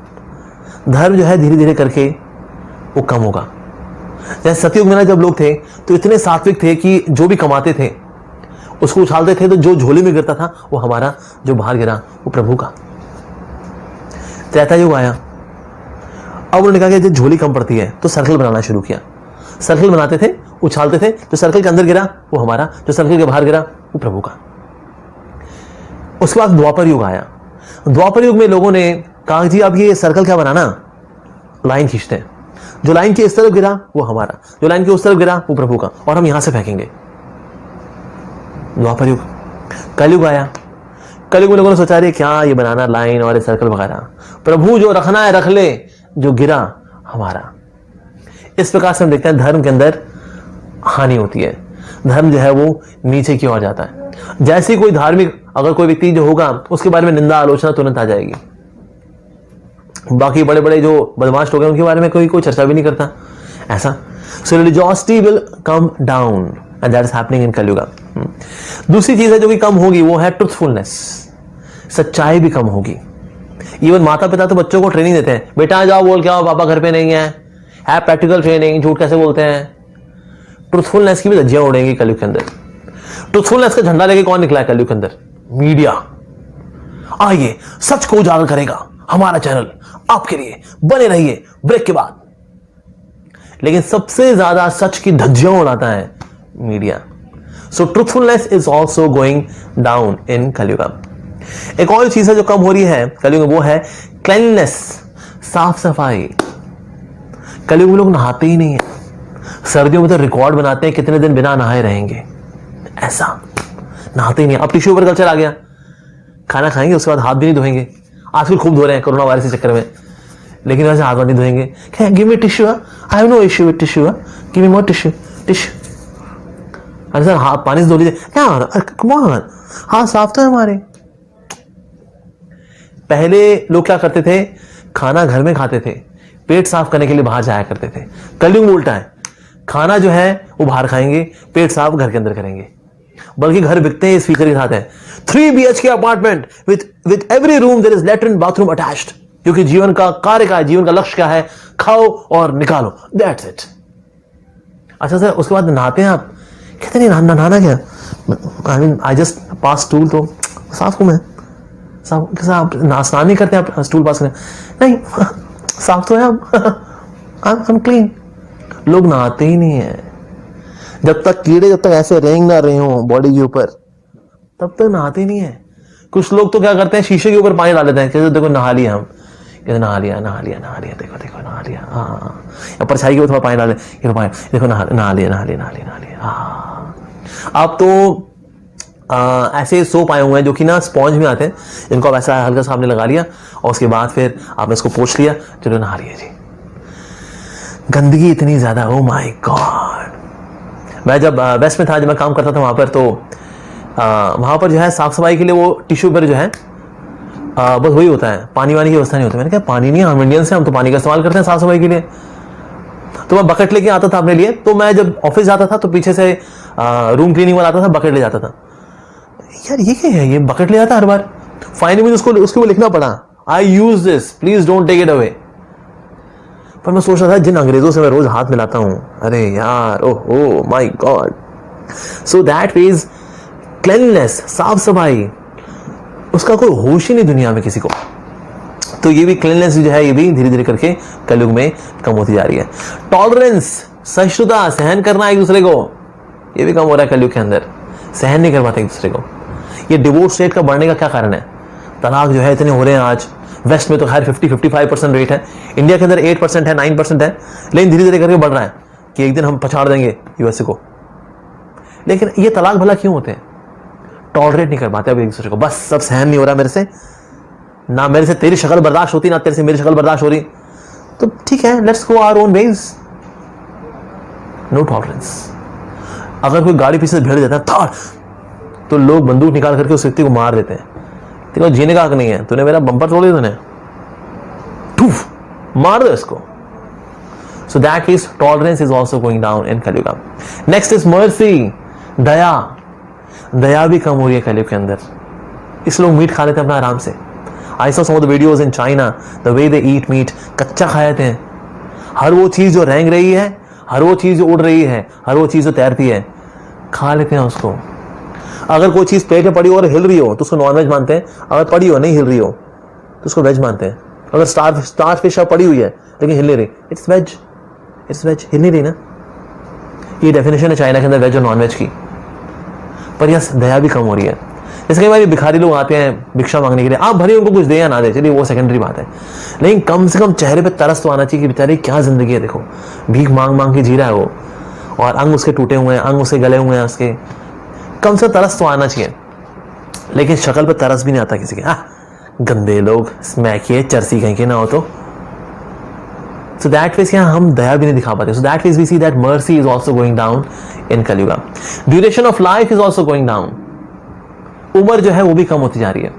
धर्म जो है धीरे धीरे करके वो कम होगा। जैसे सतयुग में ना जब लोग थे तो इतने सात्विक थे कि जो भी कमाते थे उसको उछालते थे, तो जो झोले में गिरता था वो हमारा, जो बाहर गिरा वो प्रभु का। त्रेता युग आया, अब उन्होंने कहा कि जब झोली कम पड़ती है तो सर्कल बनाना शुरू किया। सर्कल बनाते थे, उछालते थे, जो सर्कल के अंदर गिरा वो हमारा, जो सर्कल के बाहर गिरा वो प्रभु का। उसके बाद द्वापर युग आया। द्वापर युग में लोगों ने कहा जी अब ये सर्कल क्या बनाना, लाइन खींचते हैं, जो लाइन के इस तरफ गिरा वो हमारा, जो लाइन के उस तरफ गिरा वो प्रभु का, और हम यहां से फेंकेंगे। द्वापर युग। कलयुग आया। कलयुग में लोगों ने सोचा रे क्या ये बनाना लाइन और सर्कल वगैरह, प्रभु जो रखना है रख ले, जो गिरा हमारा। इस प्रकार से हम देखते हैं धर्म के अंदर हानि होती है, धर्म जो है वो नीचे की ओर जाता है। जैसे कोई धार्मिक अगर कोई व्यक्ति जो होगा उसके बारे में निंदा आलोचना तुरंत आ जाएगी। बाकी बड़े बड़े जो बदमाश लोग हैं उनके बारे में कोई चर्चा भी नहीं करता ऐसा। So religiosity will come down and that is happening in Kalyug. दूसरी चीज है जो कि कम होगी वो है ट्रुथफुलनेस। सच्चाई भी कम होगी। इवन माता पिता तो बच्चों को ट्रेनिंग देते हैं, बेटा जाओ बोल के आओ पापा घर पे नहीं है प्रैक्टिकल ट्रेनिंग, झूठ कैसे बोलते हैं। ट्रुथफुलनेस की भी धज्जियां उड़ेंगी कलयुग के अंदर। ट्रुथफुलनेस का झंडा लेके कौन निकला है कलयुग के अंदर? मीडिया। आइए सच को उजागर करेगा हमारा चैनल, आपके लिए बने रहिए ब्रेक के बाद। लेकिन सबसे ज्यादा सच की धज्जियां उड़ाता है media. So truthfulness is also going down in कलयुग। एक और चीज है जो कम हो रही है कलयुग में वो है क्लीननेस, साफ सफाई। कलयुग में लोग नहाते ही नहीं है। सर्दियों में तो रिकॉर्ड बनाते हैं कितने दिन बिना नहाए रहेंगे, ऐसा नहाते ही नहीं। अब टिश्यू पेपर कल्चर आ गया, खाना खाएंगे उसके बाद हाथ भी नहीं धोएंगे। आजकल खूब धो रहे हैं कोरोना वायरस के चक्कर में, लेकिन वैसे हाथ नहीं धोएंगे। Give me tissue, I have no issue with tissue, give me more tissue tissue. अरे सर हाथ पानी से धो लीजिए, क्या हो रहा है, कम ऑन, हाथ साफ तो है हमारे। पहले लोग क्या करते थे, खाना घर में खाते थे, पेट साफ करने के लिए बाहर जाया करते थे। कलयुग में उल्टा है, खाना जो है वो बाहर खाएंगे, पेट साफ घर के अंदर करेंगे। बल्कि घर बिकते हैं इस फीचर के साथ है, 3 BHK apartment with every room there is latrine bathroom attached. क्योंकि जीवन का कार्य क्या है, जीवन का लक्ष्य क्या है, खाओ और निकालो, दैट्स इट। अच्छा सर उसके बाद नहाते हैं आप, कहते नहीं नहाना क्या, I mean I just pass stool, तो साफ हूं मैं, साफ स्नान नहीं करते आप स्टूल पास करें, नहीं साफ तो है हम क्लीन। लोग नहाते ही नहीं है। जब तक कीड़े जब तक ऐसे रेंग ना रहे हो बॉडी के ऊपर तब तक नहाते नहीं है। कुछ लोग तो क्या करते हैं, शीशे के ऊपर पानी डाल देते हैं, कहते देखो नहा लिया हम, कहते नहा लिया, देखो देखो नहा लिया, हाँ। या परछाई के ऊपर थोड़ा पानी डाले, देखो नहा लिया। आप तो ऐसे सोप आए हुए हैं जो कि ना स्पॉन्ज में आते हैं, इनको आप ऐसा हल्का सामने लगा लिया और उसके बाद फिर आपने इसको पोंछ लिया, चलो नहा लिया जी। गंदगी इतनी ज्यादा, ओ माय गॉड। मैं जब वेस्ट में था, जब मैं काम करता था वहां पर, तो वहां पर जो है साफ सफाई के लिए वो टिश्यू पेपर जो है बस वही होता है, पानी वानी की व्यवस्था नहीं होती। मैंने कहा पानी नहीं, हम इंडियंस हैं, हम तो पानी का इस्तेमाल करते हैं साफ सफाई के लिए। तो मैं बकेट लेके आता था अपने लिए, तो मैं जब ऑफिस जाता था तो पीछे से रूम क्लीनिंग वाला आता था, बकेट ले जाता था। यार ये क्या है, ये बकेट ले आता हर बार। फाइनली मुझे उसको लिखना पड़ा, I use this, please don't take it away. पर मैं सोच रहा था जिन अंग्रेजों से मैं रोज हाथ मिलाता हूं, अरे यार, oh my God. So that means cleanness, साफ सफाई, उसका कोई होश ही नहीं दुनिया में किसी को। तो ये भी क्लीननेस जो है ये भी धीरे धीरे करके कलयुग में कम होती जा रही है। टॉलरेंस, सहिष्णुता, सहन करना एक दूसरे को, ये भी कम हो रहा है कलयुग के अंदर। सहन नहीं कर पाते एक दूसरे को। ये डिवोर्स रेट का बढ़ने का क्या कारण है? तलाक जो है इतने हो रहे हैं आज। वेस्ट में तो खैर 50-55% रेट है, इंडिया के अंदर 8% है, 9% है, लेकिन धीरे धीरे करके बढ़ रहा है कि एक दिन हम पछाड़ देंगे यूएसए को। लेकिन ये तलाक भला क्यों होते हैं? टॉलरेट नहीं कर पाते अब एक दूसरे को, बस सब सहन नहीं हो रहा मेरे से, ना मेरे से तेरी शक्ल बर्दाश्त होती, ना तेरे से मेरी शक्ल बर्दाश्त हो रही, तो ठीक है, let's go our own ways, no tolerance. अगर कोई गाड़ी पीछे से भिड़ जाता है था, तो लोग बंदूक निकाल करके उस व्यक्ति को मार देते हैं। तेरे को जीने का हक नहीं है, तूने मेरा बम्पर तोड़ दिया, तूने मार दो इसको। सो that is tolerance is also going down in कलयुग। नेक्स्ट इज मर्सी, दया। दया भी कम हो रही है कलयुग के अंदर। इस लोग मीट खा लेते हैं अपना आराम से। I saw some of the videos in China, the way they eat meat, कच्चा खा जाते हैं। हर वो चीज जो रेंग रही है, हर वो चीज जो उड़ रही है, हर वो चीज जो तैरती है, खा लेते हैं उसको। अगर कोई चीज पेट में पड़ी हो और हिल रही हो तो उसको नॉनवेज मानते हैं, अगर पड़ी हो नहीं हिल रही हो तो उसको वेज मानते हैं। अगर स्टार फिश पड़ी हुई है लेकिन हिल नहीं रही, इट्स वेज, इट्स वेज, हिल नहीं रही ना। ये डेफिनेशन है चाइना के अंदर वेज और नॉनवेज की। पर यस, दया भी कम हो रही है। जैसे कई बार भिखारी लोग आते हैं भिक्षा मांगने के लिए, आप भले उनको कुछ दे या ना दे, चलिए वो सेकेंडरी बात है, लेकिन कम से कम चेहरे पे तरस तो आना चाहिए कि बेचारे क्या जिंदगी है, देखो भीख मांग मांग के जी रहा है वो, और अंग उसके टूटे हुए हैं, अंग उसके गले हुए हैं उसके, कम से तरस तो आना चाहिए। लेकिन शक्ल पे तरस भी नहीं आता किसी के। गंदे लोग, स्मैकिए, चरसी कहीं के ना हो तो। So that ways यहाँ हम दया भी नहीं दिखा पाते। So that ways we see that mercy is also going down in Kali Yuga. Duration of life is also going down. उम्र जो है वो भी कम होती जा रही है।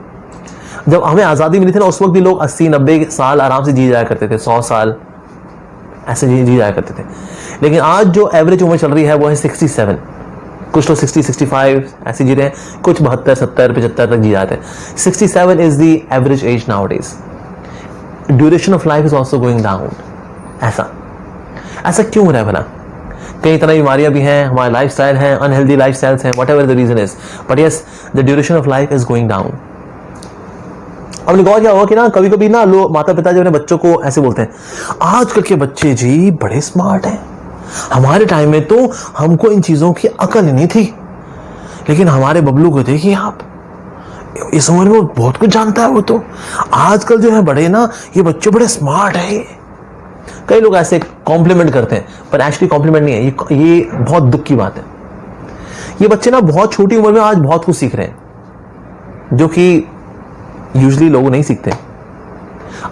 जब हमें आज़ादी मिली थी ना, उस वक्त भी लोग 80-90 साल आराम से जी जाया करते थे, 100 साल ऐसे जी जाया करते थे। लेकिन आज जो एवरेज उम्र चल रही है वो है 67। कुछ लोग 60-65 ऐसे जी रहे हैं, कुछ 72, 70, 75 तक जी जाते हैं। 67 is the average age nowadays. Duration of life is also going down. ऐसा क्यों हो रहा है भला? कई तरह की बीमारियां भी हैं, हमारे लाइफस्टाइल हैं, अनहेल्दी लाइफस्टाइल्स हैं, whatever the reason is, but yes, the duration of life is going down. अब गौर क्या हुआ कि ना, कभी कभी ना लोग, माता पिता जो अपने बच्चों को ऐसे बोलते हैं, आजकल के बच्चे जी बड़े स्मार्ट हैं, हमारे टाइम में तो हमको इन चीजों की अकल नहीं थी, लेकिन हमारे बबलू को देखिए आप, इस उम्र में बहुत कुछ जानता है वो तो, आजकल जो है बड़े ना ये बच्चे बड़े स्मार्ट है। कई लोग ऐसे कॉम्प्लीमेंट करते हैं, पर एक्चुअली कॉम्प्लीमेंट नहीं है, ये बहुत दुख की बात है। ये बच्चे ना बहुत छोटी उम्र में आज बहुत कुछ सीख रहे हैं, जो कि यूजुअली लोग नहीं सीखते।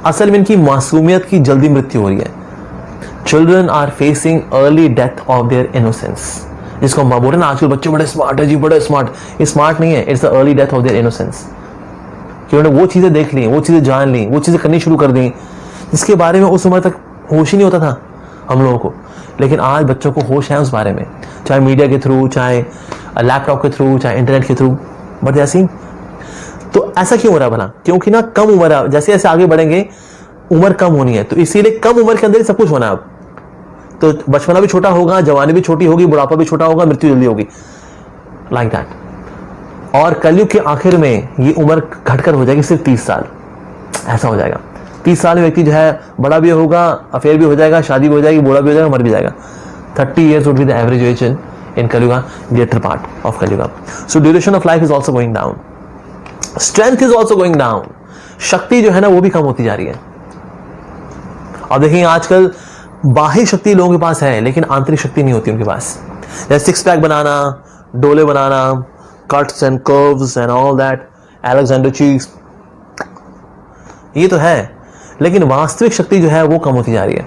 असल में इनकी मासूमियत की जल्दी मृत्यु हो रही है। Children are facing early death of their innocence, जिसको हम बोल रहे हैं ना आजकल बच्चे बड़े स्मार्ट है जी, बड़े स्मार्ट। ये स्मार्ट नहीं है, it's the early death of their innocence. कि उन्होंने वो चीजें देख ली, वो चीजें जान ली, वो चीजें करनी शुरू कर दी जिसके बारे में उस उम्र तक होश ही नहीं होता था हम लोगों को। लेकिन आज बच्चों को होश है उस बारे में, चाहे मीडिया के थ्रू, चाहे लैपटॉप के थ्रू, चाहे इंटरनेट के थ्रू। बट जैसी तो ऐसा क्यों हो रहा है भला? क्योंकि ना कम उम्र है, जैसे जैसे आगे बढ़ेंगे उम्र कम होनी है, तो इसीलिए कम उम्र के अंदर ही सब कुछ होना है। अब तो बचपना भी छोटा होगा, जवानी भी छोटी होगी, बुढ़ापा भी छोटा होगा, मृत्यु जल्दी होगी, लाइक दैट। और कलयुग के आखिर में ये उम्र घटकर हो जाएगी सिर्फ 30 साल, ऐसा हो जाएगा। 30 साल में व्यक्ति जो है बड़ा भी होगा, अफेयर भी हो जाएगा, शादी भी हो जाएगी, बूढ़ा भी हो जाएगा, मर भी जाएगा। 30 years would be the average age in Kali Yuga, later part of Kali Yuga. So duration of life is also going down. Strength is also going down. शक्ति जो है ना वो भी कम होती जा रही है। अब देखिए आजकल बाह्य शक्ति लोगों के पास है, लेकिन आंतरिक शक्ति नहीं होती उनके पास। जैसे सिक्स पैक बनाना, डोले बनाना, cuts and curves and all that, Alexander चीज, ये तो है, लेकिन वास्तविक शक्ति जो है वो कम होती जा रही है।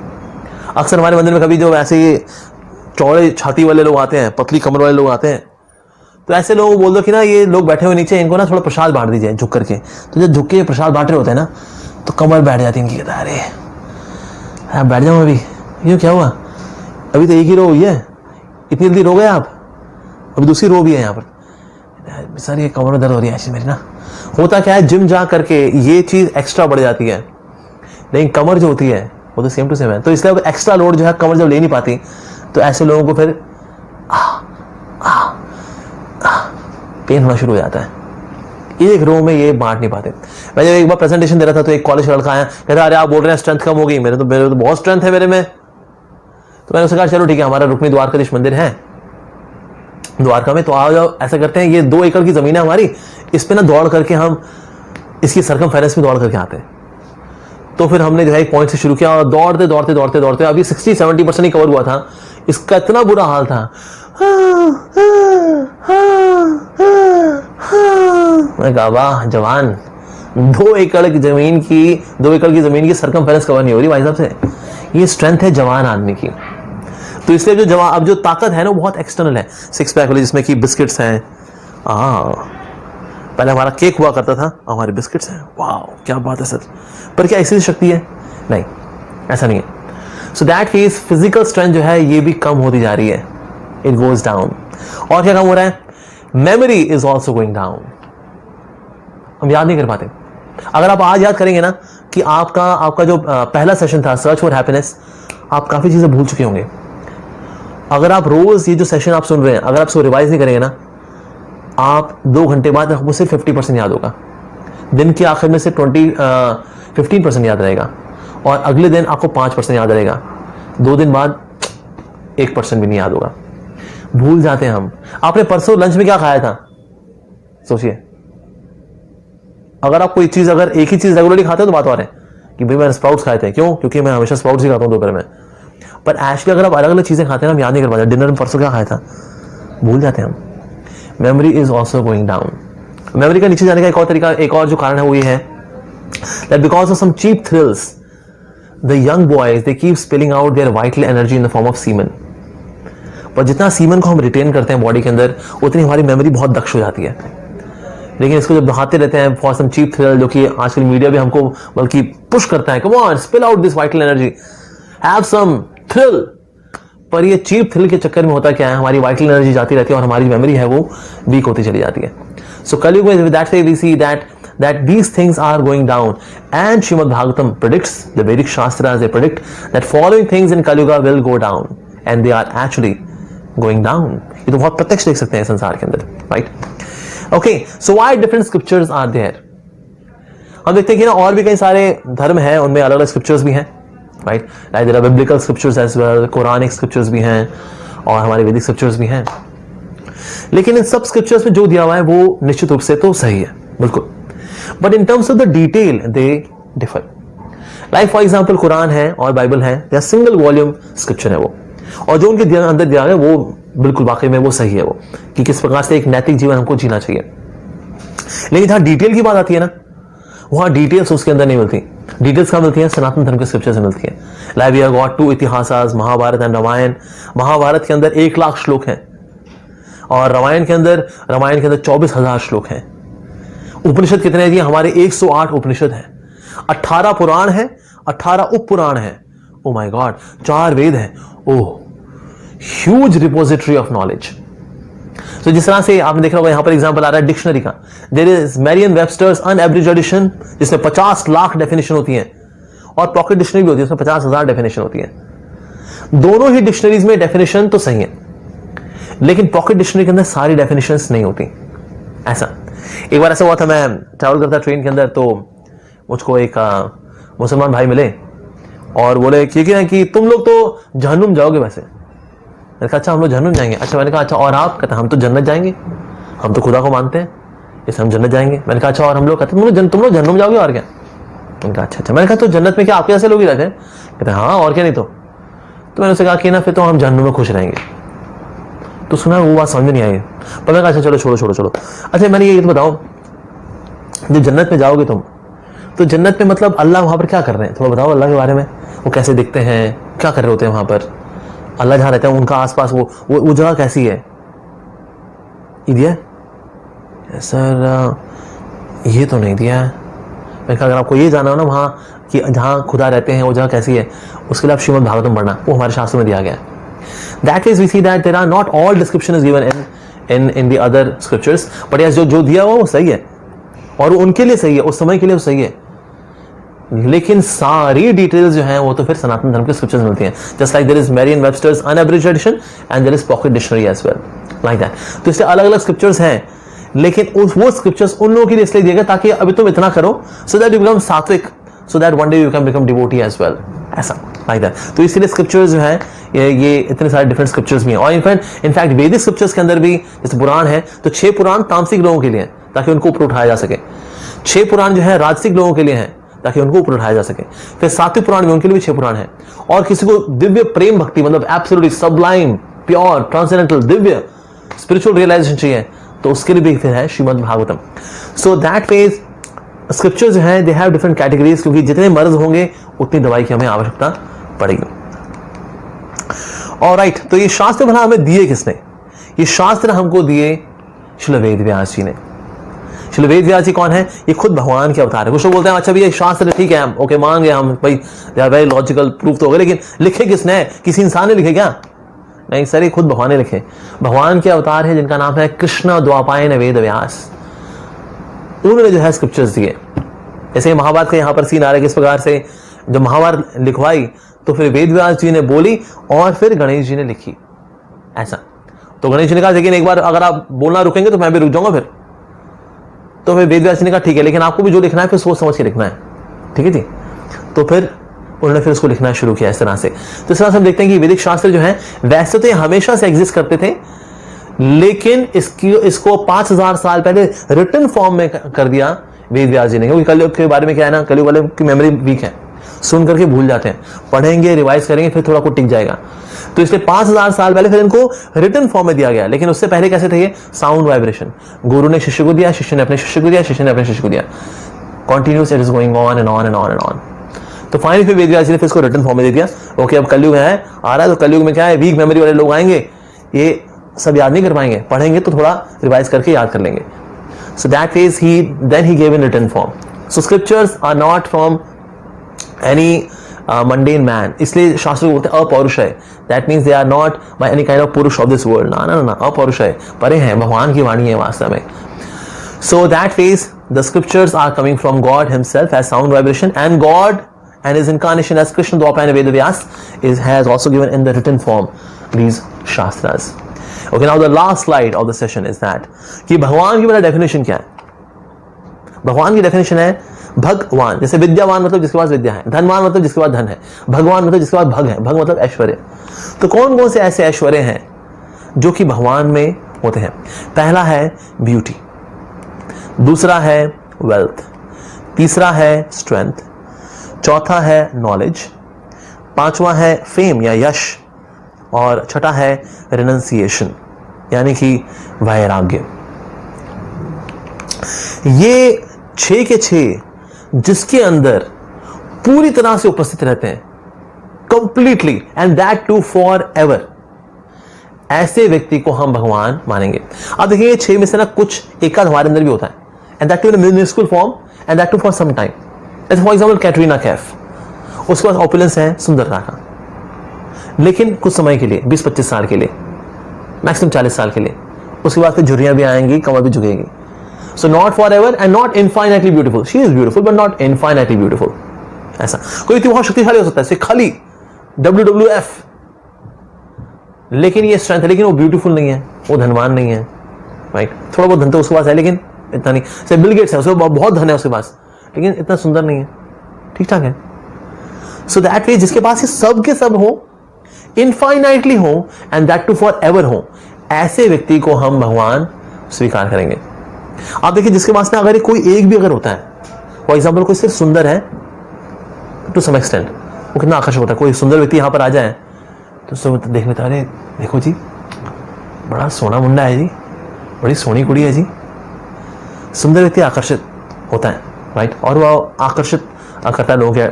अक्सर हमारे मंदिर में कभी जो ऐसे ये चौड़े छाती वाले लोग आते हैं, पतली कमर वाले लोग आते हैं, तो ऐसे लोग बोल दो कि ना ये लोग बैठे हुए नीचे, इनको ना थोड़ा प्रसाद बांट दीजिए झुक करके। तो जब झुक के प्रसाद बांट रहे होते हैं ना, तो कमर बैठ जाती है इनकी, कहता है अरे बैठ जाऊँ अभी, ये क्या हुआ, अभी तो एक ही रो हुई है, इतनी जल्दी रो गए आप, अभी दूसरी रो भी है यहाँ पर। सर ये कमर में दर्द हो रही है ऐसी मेरी ना। होता क्या है, जिम जा करके ये चीज़ एक्स्ट्रा बढ़ जाती है, लेकिन कमर जो होती है वो तो सेम टू सेम है। तो इसलिए एक्स्ट्रा लोड जो है कमर जब ले नहीं पाती, तो ऐसे लोगों को फिर पेन होना शुरू हो जाता है। एक रो में ये बांट नहीं पाते। मैं जब एक बार प्रेजेंटेशन दे रहा था तो एक कॉलेज का लड़का आया, कहता अरे आप बोल रहे हैं स्ट्रेंथ कम हो गई, मेरे तो बहुत स्ट्रेंथ है मेरे में। तो मैंने उससे कहा चलो ठीक है, हमारा रुक्मी द्वारकाधीश मंदिर है द्वारका में, तो आओ जाओ ऐसा करते हैं, ये 2 एकड़ की जमीन है हमारी, इस पे ना दौड़ करके हम इसकी सरकमफेरेंस में दौड़ करके आते हैं। तो फिर हमने जो है एक पॉइंट से शुरू किया और दौड़ते दौड़ते दौड़ते दौड़ते अभी 60-70% ही कवर हुआ था। इसका इतना बुरा हाल था, मैं कहा वाह जवान, 2 एकड़ की जमीन की सरकमफेरेंस कवर नहीं हो रही भाई साहब से। ये स्ट्रेंथ है जवान आदमी की। तो इसलिए जो जवान, अब जो ताकत है ना बहुत एक्सटर्नल है, 6 पैक वाली जिसमें कि बिस्किट्स हैं। पहले हमारा केक हुआ करता था, हमारे बिस्किट्स हैं, वाह क्या बात है सर। पर क्या ऐसी शक्ति है? नहीं, ऐसा नहीं है। सो दैट मींस फिजिकल स्ट्रेंथ जो है ये भी कम होती जा रही है, इट गोज डाउन। और क्या कम हो रहा है? Memory is also going down. हम याद नहीं कर पाते। अगर आप आज याद करेंगे ना कि आपका जो पहला सेशन था सर्च फॉर हैप्पीनेस, आप काफी चीजें भूल चुके होंगे। अगर आप रोज ये जो सेशन आप सुन रहे हैं, अगर आप उसको रिवाइज नहीं करेंगे ना, आप 2 घंटे बाद आपको सिर्फ 50% याद होगा। दिन के आखिर में से 15% याद रहेगा, और अगले दिन आपको 5% याद रहेगा। 2 दिन बाद 1% भी नहीं याद होगा। भूल जाते हैं हम। आपने परसों लंच में क्या खाया था? सोचिए। अगर आप कोई चीज, अगर एक ही चीज रेगुलरली खाते हो तो बात और है कि भाई मैंने स्प्राउट्स खाए थे। क्यों? क्योंकि मैं हमेशा स्प्राउट्स ही खाता हूं दोपहर में। पर एक्चुअली अगर आप अलग अलग चीजें खाते हैं ना, हम याद नहीं कर पाते। डिनर में परसों क्या खाया था, भूल जाते हैं हम। Memory is also going down. Memory का नीचे जाने का एक और तरीका, एक और जो कारण है वो ये है that because of some cheap thrills, the young boys they keep spilling out their vital energy in the form of semen. पर जितना सीमन को हम रिटेन करते हैं बॉडी के अंदर, उतनी हमारी मेमोरी बहुत दक्ष हो जाती है। लेकिन इसको जब बहाते रहते हैं फॉर सम चीप थ्रिल, जो कि आजकल मीडिया भी हमको बल्कि पुश करता है, come on spill out this vital energy, have some thrill. पर ये चीप थ्रिल के चक्कर में होता क्या है, हमारी वाइटल एनर्जी जाती रहती है और हमारी मेमोरी है वो वीक होती चली जाती है। सो कलयुग में that way we see that these things are going down, and Srimad Bhagavatam predicts, the Vedic Shastras they predict that following things in Kali Yuga will go down, and they are actually going down. ये तो बहुत प्रत्यक्ष देख सकते हैं संसार के अंदर, right? Okay, so why different scriptures are there? हम देखते हैं कि ना और भी कई सारे धर्म हैं, उनमें अलग अलग स्क्रिप्चर्स भी हैं, right? Like there are biblical scriptures as well, Quranic scriptures भी हैं, और हमारे वैदिक स्क्रिप्चर्स भी हैं। लेकिन इन सब स्क्रिप्चर्स में जो दिया हुआ है वो निश्चित रूप से तो सही है, बिल्कुल। But in terms of the detail, they differ. Like for example, Quran है और बाइबल है, या सिंगल वॉल्यूम स्क्रिप्चर है वो, और जो उनके अंदर दिया है वो बिल्कुल वाकई में वो सही है, वो कि किस प्रकार से एक नैतिक जीवन हमको जीना चाहिए। लेकिन जहां डिटेल की बात आती है ना, वहां डिटेल्स उसके अंदर नहीं मिलती। डिटेल्स कहां मिलती है? सनातन धर्म के स्क्रिप्चर से मिलती है। लाइक वी हैव गॉट 2 इतिहास, महाभारत एंड रामायण। महाभारत के अंदर 1 लाख श्लोक हैं, और रामायण के अंदर 24,000 श्लोक हैं। उपनिषद कितने हैं? हमारे 108 उपनिषद हैं, 18 पुराण हैं, 18 उप पुराण हैं। ओ माय गॉड, 4 वेद हैं। ओह, ह्यूज रिपोजिटरी ऑफ नॉलेज। तो जिस तरह से आपने देखा होगा, यहां पर एग्जांपल आ रहा है डिक्शनरी का। There is Merriam Webster's unabridged edition, जिसमें 50 लाख डेफिनेशन होती हैं, और पॉकेट डिक्शनरी भी होती है, उसमें 50,000 डेफिनेशन होती है। दोनों ही डिक्शनरीज में डेफिनेशन तो सही है, लेकिन पॉकेट डिक्शनरी के अंदर सारी डेफिनेशंस नहीं होती। ऐसा एक बार ऐसा हुआ था, मैं ट्रैवल करता ट्रेन के अंदर, तो मुझको एक मुसलमान भाई मिले और बोले कि तुम लोग तो जहन्नुम जाओगे वैसे। मैंने कहा अच्छा हम लोग जहन्नुम जाएंगे। अच्छा, मैंने कहा अच्छा और आप? कहते हम तो जन्नत जाएंगे, हम तो खुदा को मानते हैं, इससे हम जन्नत जाएंगे। मैंने कहा अच्छा और हम लोग? कहते तुम लोग जहन्नुम जाओगे और क्या? मैंने कहा अच्छा। मैंने कहा तो जन्नत में क्या आपके जैसे लोग ही रहते हैं? कहते हाँ और क्या नहीं तो मैंने उससे कहा कि ना फिर तो हम जहन्नुम में खुश रहेंगे। तो सुना वो बात समझ नहीं आई, पर मैं कहा अच्छा चलो छोड़ो। अच्छा मैंने ये तो बताओ, जो जन्नत में जाओगे तुम, तो जन्नत में मतलब अल्लाह वहां पर क्या कर रहे हैं? थोड़ा बताओ अल्लाह के बारे में। वो कैसे दिखते हैं, क्या कर रहे होते हैं वहां पर? अल्लाह जहां रहता है उनका आसपास वो जगह कैसी है? ये दिया सर? ये तो नहीं दिया है। मैंने कहा अगर आपको ये जाना हो ना वहां कि जहां खुदा रहते हैं वो जगह कैसी है, उसके लिए आप श्रीमद् भागवतम पढ़ना, वो हमारे शास्त्रों में दिया गया है। That is, we see that there are not all description is given in the other scriptures, but yes, जो दिया हुआ वो सही है, और उनके लिए सही है, उस समय के लिए वो सही है। लेकिन सारी डिटेल्स जो हैं वो तो फिर सनातन धर्म के स्क्रिप्चर्स मिलती हैं। Just like there is Merriam Webster's unabridged edition and there is pocket dictionary as well, like that. तो इससे अलग अलग स्क्रिप्चर्स हैं, लेकिन वो स्क्रिप्चर्स उन लोगों के लिए इसलिए दिए गए ताकि अभी तुम इतना करो, सो दैट यू बिकम सात्विक, so that one day you can become devotee as well, ऐसा, लाइक दैट। तो इसीलिए स्क्रिप्चर्स जो है ये इतने सारे डिफरेंट स्क्रिप्चर्स भी हैं। और इनफैक्ट वैदिक स्क्रिप्चर्स के अंदर भी, जैसे पुराण है तो 6 पुराण तामसिक लोगों के लिए हैं ताकि उनको ऊपर उठाया जा सके, 6 पुराण जो है राजसिक लोगों के लिए हैं ताकि उनको ऊपर उठाया जा सके, फिर 7वें पुराण में उनके लिए भी 6 पुराण है। और किसी को दिव्य प्रेम भक्ति मतलब absolutely sublime pure transcendental Divya spiritual realisation चाहिए तो उसके लिए भी फिर है Shrimad Bhagavatam. So that way scripture जो है दे हैव डिफरेंट कैटेगरीज, क्योंकि जितने मर्ज होंगे उतनी दवाई की हमें आवश्यकता पड़ेगी। ऑलराइट, तो ये शास्त्र भला हमें दिए किसने? ये शास्त्र हमको दिए श्रील वेद व्यास जी ने। श्रील वेद व्यास जी कौन है? ये खुद भगवान के अवतार है। कुछ लोग बोलते हैं अच्छा भैया शास्त्र ठीक है, हम ओके मान गए, हम भाई they are very logical, proof तो हो गए, लेकिन लिखे किसने है? किसी इंसान ने लिखे क्या? नहीं सर, ये खुद भगवान ने लिखे। भगवान के अवतार है जिनका नाम है कृष्ण द्वापायन वेद व्यास। उन्होंने जो है स्क्रिप्चर्स दिए। जैसे महाभारत का यहाँ पर सीन आ रहा है किस प्रकार से, जब महाभारत लिखवाई तो फिर वेद व्यास जी ने बोली और फिर गणेश जी ने लिखी, ऐसा। तो गणेश जी ने कहा लेकिन एक बार अगर आप बोलना रुकेंगे तो मैं भी रुक जाऊंगा फिर। तो फिर वेद व्यास जी ने कहा ठीक है, लेकिन आपको भी जो लिखना है फिर सोच समझ के लिखना है, ठीक है जी। तो फिर उन्होंने फिर उसको लिखना शुरू किया इस तरह से। तो इस तरह से हम देखते हैं कि वैदिक शास्त्र जो है वैसे तो ये हमेशा से एग्जिस्ट करते थे, लेकिन इसको 5000 साल पहले रिटन फॉर्म में कर दिया वेद व्यास जी ने। क्योंकि कलयुग के बारे में क्या है ना, कलयुग वाले की मेमोरी वीक है, सुन करके भूल जाते हैं, पढ़ेंगे रिवाइज करेंगे फिर थोड़ा कुछ टिक जाएगा। तो इसलिए 5000 साल पहले फिर इनको रिटन फॉर्म में दिया गया। लेकिन उससे पहले कैसे थे ये? Sound vibration. गुरु ने शिष्य को दिया, शिष्य ने अपने शिष्य को दिया, शिष्य ने अपने शिष्य को दिया, continuous it is going on and on and on and on. तो फाइनली फिर वेद व्यास जी ने फिर इसको रिटन फॉर्म में दे दिया। ओके, अब कलयुग है आ रहा है, तो कलयुग में क्या है, वीक मेमोरी वाले लोग आएंगे, ये सब याद नहीं कर पाएंगे, पढ़ेंगे तो थोड़ा रिवाइज करके याद कर लेंगे। So that is then he gave in written form. So scriptures are not from any mundane man. इसलिए शास्त्र बोलते हैं अपौरुष है। That means they are not by any kind of पुरुष of this world. ना अपौरुष है, परे हैं, भगवान की वाणी है वास्तव में। So that ways the scriptures are coming from God himself as sound vibration, and God and his incarnation as Krishna Dwapayana Veda Vyas has also given in the written form these shastras. Okay, now the last slide of the session is that कि भगवान की बड़ा definition क्या है? भगवान की definition है भगवान, जैसे विद्यावान मतलब जिसके पास विद्या है, धनवान मतलब जिसके पास धन है, भगवान मतलब जिसके पास भग है, भग मतलब ऐश्वर्य। तो कौन कौन से ऐसे ऐश्वर्य हैं जो कि भगवान में होते हैं? पहला है ब्यूटी, दूसरा है वेल्थ, तीसरा है स्ट्रेंथ, चौथा है नॉलेज, पांचवा है फेम या यश, और छठा है रिनंसिएशन यानी कि वैराग्य। ये 6 के 6 जिसके अंदर पूरी तरह से उपस्थित रहते हैं completely, and that too forever, ऐसे व्यक्ति को हम भगवान मानेंगे। अब देखिए ये 6 में से ना कुछ एक आध हमारे अंदर भी होता है, and that too in minuscule form, and that too for some time. जैसे फॉर एग्जाम्पल कैटरीना कैफ, उसके पास ऑपुलेंस है सुंदरता का, लेकिन कुछ समय के लिए 20-25 साल के लिए, मैक्सिमम 40 साल के लिए, उसके बाद फिर झुर्रियां भी आएंगी, कमर भी झुकेगी। So not forever and not infinitely beautiful. She is beautiful but not infinitely beautiful. ऐसा कोई व्यक्ति बहुत शक्तिशाली हो सकता है, खाली WWF, लेकिन ये स्ट्रेंथ है, लेकिन वो ब्यूटीफुल नहीं है, वो धनवान नहीं है, राइट? थोड़ा बहुत धन तो उसके पास है लेकिन इतना नहीं। से बिल गेट्स है, उसके बहुत धन है उसके पास, लेकिन इतना सुंदर नहीं है, ठीक ठाक है। सो दैट वे जिसके पास ये सब के सब हो, इनफाइनाइटली हो, and that too forever हो, ऐसे व्यक्ति को हम भगवान स्वीकार करेंगे। आप देखिए जिसके पास में अगर कोई एक भी अगर होता है, फॉर एग्जाम्पल कोई सिर्फ सुंदर है टू सम एक्सटेंट, वो कितना आकर्षक होता है। कोई सुंदर व्यक्ति यहाँ पर आ जाए तो सब देख लेता है, अरे देखो जी बड़ा सोना मुंडा है जी, बड़ी सोनी कुड़ी है जी। सुंदर व्यक्ति आकर्षित होता है, राइट? और वह आकर्षित करता है लोगों के,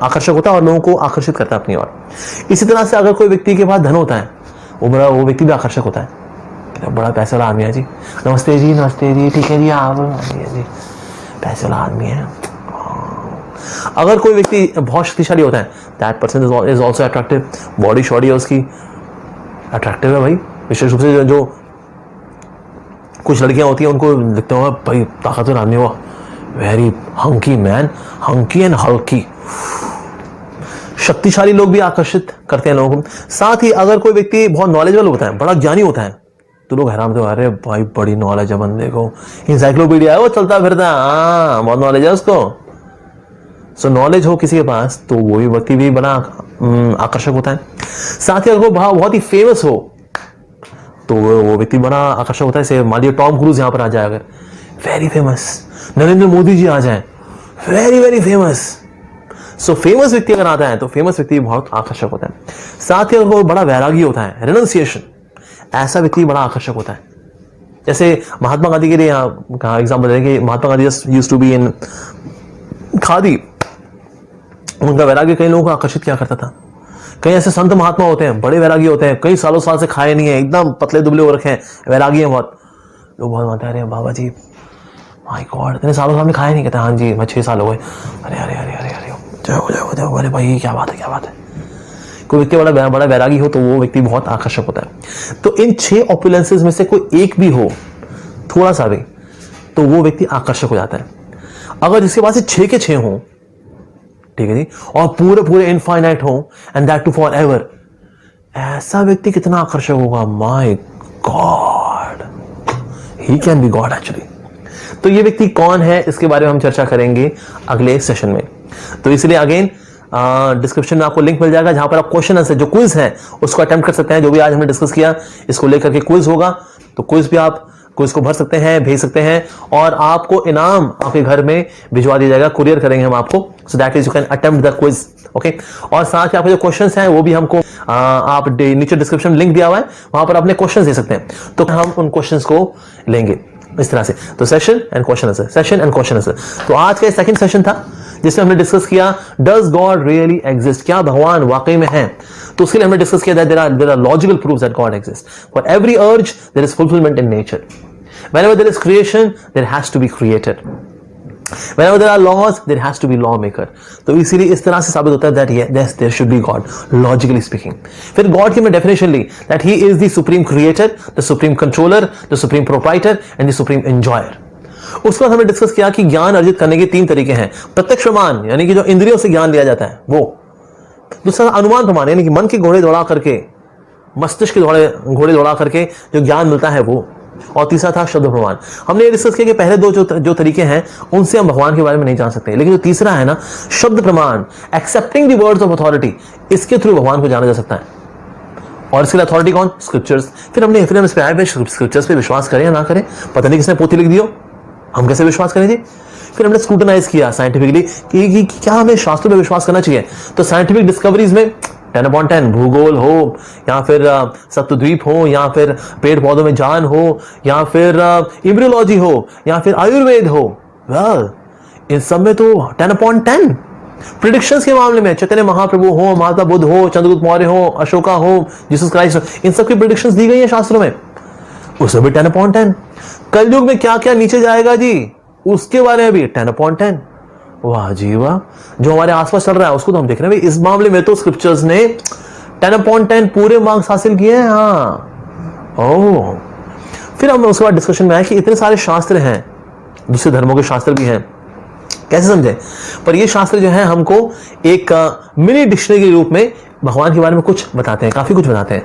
आकर्षक होता है और लोगों को आकर्षित करता है अपनी ओर। इसी तरह से अगर कोई व्यक्ति के पास धन होता है, वो व्यक्ति भी आकर्षक होता है, बड़ा पैसे वाला आदमी है जी, नमस्ते जी, ठीक है जी, आप जी पैसे वाला आदमी है। अगर कोई व्यक्ति बहुत शक्तिशाली होता है, that person is also attractive, body shoddy है उसकी अट्रैक्टिव है भाई। विशेष रूप से जो कुछ लड़कियां होती हैं उनको दिखते हो भाई ताकतवर आदमी, वो very hunky man, hunky and हल्की। शक्तिशाली लोग भी आकर्षित करते हैं लोगों को। साथ ही अगर कोई व्यक्ति बहुत नॉलेजेबल होता है, बड़ा ज्ञानी होता है, तो लोग हैरान होते हैं, अरे भाई बड़ी नॉलेज है बंदे को, इंसाइक्लोपीडिया है वो, चलता फिरता है, हाँ बहुत नॉलेज है उसको। सो नॉलेज हो किसी के पास तो वो भी व्यक्ति भी बड़ा आकर्षक होता है। साथ ही अगर वो बहुत ही फेमस हो तो वो व्यक्ति बड़ा आकर्षक होता है। जैसे मान लीजिए टॉम क्रूज यहाँ पर आ जाए, अगर वेरी फेमस, नरेंद्र मोदी जी आ जाए, very very famous. So famous व्यक्ति अगर आता है तो फेमस व्यक्ति बहुत आकर्षक होता है। साथ ही अगर वो बड़ा वैरागी होता है, रिनंसिएशन, ऐसा व्यक्ति बड़ा आकर्षक होता है। जैसे महात्मा गांधी के लिए एग्जाम्पल है कि Mahatma Gandhi used to be in khadi. उनका वैराग्य कई लोगों को आकर्षित किया करता था। कई ऐसे संत महात्मा होते हैं, बड़े वैरागी होते हैं, कई सालों साल से खाए नहीं है, एकदम पतले दुबले हो रखे हैं, वैरागी हैं बहुत। लोग बहुत मानते हैं, अरे बाबा जी माय गॉड इतने सालों से हमने खाया नहीं। कहते हाँ जी मैं 6 साल हो गए। अरे अरे अरे अरे अरे जय हो। अरे भाई क्या बात है, क्या बात है। कोई व्यक्ति बड़ा वैरागी हो तो वो व्यक्ति बहुत आकर्षक होता है। तो इन 6 ऑपुलेंसेस में से कोई एक भी हो, थोड़ा सा भी, तो वो व्यक्ति आकर्षक हो जाता है। अगर जिसके पास 6 के 6 हो, ठीक है जी, और पूरे इनफाइनाइट हो, and that too forever, ऐसा व्यक्ति कितना आकर्षक होगा। My God, he can be God actually. तो ये व्यक्ति कौन है, इसके बारे में हम चर्चा करेंगे अगले सेशन में। तो इसलिए अगेन डिस्क्रिप्शन में आपको लिंक मिल जाएगा जहां पर आप क्वेश्चन आंसर जो क्विज है उसको अटेम्प्ट कर सकते हैं। जो भी आज हमने डिस्कस किया इसको लेकर के क्विज होगा, तो क्विज भी आप क्विज को भर सकते हैं, भेज सकते हैं, और आपको इनाम आपके घर में भिजवा दिया जाएगा, कुरियर करेंगे हम आपको, सो that is you can attempt the quiz. Okay, और साथ ही आपके जो क्वेश्चंस हैं वो भी हमको आप नीचे डिस्क्रिप्शन लिंक दिया हुआ है, वहां पर अपने क्वेश्चंस दे सकते हैं, तो हम उन क्वेश्चंस को लेंगे इस तरह से। तो session and question answer, session and question answer. तो आज का सेकंड सेशन था जिसमें हमने डिस्कस किया डज गॉड रियली एग्जिस्ट, क्या भगवान वाकई में है। तो उसके लिए हमने डिस्कस किया there are logical proofs that God exist. For every urge there is fulfilment in nature. Whenever there is creation, there has to be creator. Whenever there are laws, there has to be lawmaker. तो इसीलिए इस तरह से साबित होता है that yes, there should be God, logically speaking. फिर God की मैं definition Lee that he is the supreme creator, the supreme controller, the supreme proprietor, and the supreme enjoyer. उसके बाद हमने डिस्कस किया कि ज्ञान अर्जित करने के 3 तरीके हैं। प्रत्यक्ष प्रमाण यानी कि जो इंद्रियों से ज्ञान लिया जाता है वो, दूसरा अनुमान प्रमाण यानी कि मन के घोड़े दौड़ा करके, मस्तिष्क के घोड़े दौड़ा करके जो ज्ञान मिलता है वो, और तीसरा था शब्द प्रमाण। हमने ये डिस्कस किया कि पहले 2 जो तरीके हैं उनसे हम भगवान के बारे में नहीं जान सकते, लेकिन जो तीसरा है ना शब्द प्रमाण, accepting the words of authority, इसके थ्रू भगवान को जाना जा सकता है। और इसके लिए अथॉरिटी कौन? स्क्रिप्चर्स। फिर हम इस पे स्क्रिप्चर्स पे विश्वास करें या ना करें, पता नहीं किसने पोथी लिख दियो, हम कैसे विश्वास करें जी। फिर हमने स्क्रूटनाइज किया साइंटिफिकली कि क्या हमें शास्त्रों पे विश्वास करना चाहिए। तो साइंटिफिक डिस्कवरीज में 10/10 भूगोल हो, या फिर सप्तद्वीप हो, या फिर पेड़ पौधों में जान हो, या फिर इम्ब्रियोलॉजी हो, या फिर आयुर्वेद हो, इन सब में तो 10/10। प्रिडिक्शंस के मामले में चैतन्य महाप्रभु हो, महात्मा बुद्ध हो, चंद्रगुप्त मौर्य हो, अशोका हो, जीसस क्राइस्ट हो, इन सब की प्रिडिक्शंस दी गई है शास्त्रों में, उसमें भी 10/10। कलयुग में क्या क्या नीचे जाएगा जी, उसके बारे में भी 10/10। वाह जी वाह, जो हमारे आसपास चल रहा है उसको तो हम देख रहे हैं। इस मामले में तो स्क्रिप्चर्स ने 10/10 पूरे मार्क्स हासिल किए हैं। हाँ, ओह। फिर हम उसके बाद डिस्कशन में आया कि इतने सारे शास्त्र हैं, दूसरे धर्मों के शास्त्र भी हैं, कैसे समझे। पर ये शास्त्र जो है हमको एक मिनी डिक्शनरी के रूप में भगवान के बारे में कुछ बताते हैं, काफी कुछ बताते हैं।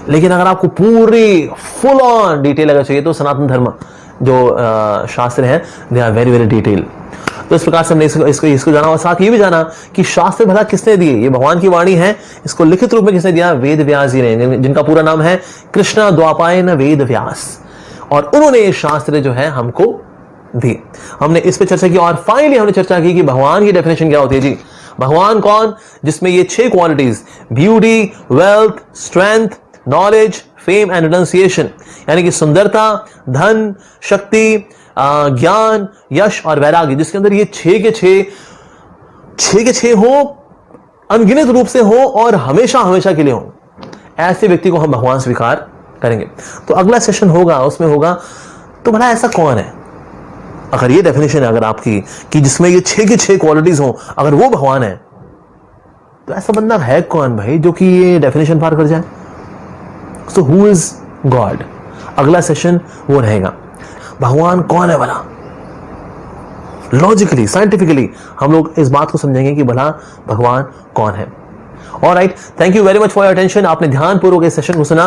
लेकिन अगर आपको पूरी फुल ऑन डिटेल अगर चाहिए तो सनातन धर्म जो शास्त्र हैं they are very very detail. तो इस प्रकार से हमने इसको जाना, और साथ ये भी जाना कि शास्त्र भला किसने दिए, ये भगवान की वाणी है, इसको लिखित रूप में किसने दिया, वेद व्यास जी ने, जिनका पूरा नाम है कृष्ण द्वापायन वेद व्यास, और उन्होंने ये शास्त्र जो है हमको दिए। हमने इस पे चर्चा की, और फाइनली हमने चर्चा की कि भगवान की डेफिनेशन क्या होती है जी। भगवान कौन, जिसमें ये 6 qualities beauty, wealth, strength, knowledge, fame and renunciation, यानी कि सुंदरता, धन, शक्ति, ज्ञान, यश और वैराग्य, जिसके अंदर ये 6 के 6 हो, अनगिनत रूप से हो, और हमेशा हमेशा के लिए हो, ऐसे व्यक्ति को हम भगवान स्वीकार करेंगे। तो अगला सेशन होगा, उसमें होगा तो भला ऐसा कौन है, अगर ये डेफिनेशन है अगर आपकी कि जिसमें ये 6 के 6 क्वालिटीज हो, अगर वो भगवान है तो ऐसा बंदा है कौन भाई जो कि ये डेफिनेशन पार कर जाए। सो हु इज गॉड, अगला सेशन वो रहेगा, भगवान कौन है भला। लॉजिकली साइंटिफिकली हम लोग इस बात को समझेंगे कि भला भगवान कौन है। Alright, thank you very much for your attention. आपने ध्यानपूर्वक इस सेशन को सुना,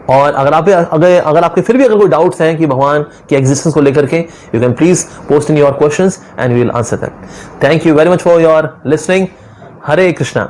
और अगर आपके फिर भी अगर कोई डाउट्स हैं कि भगवान की एग्जिस्टेंस को लेकर के, you can please post in your questions and we will answer that. Thank you very much for your listening. Hare Krishna.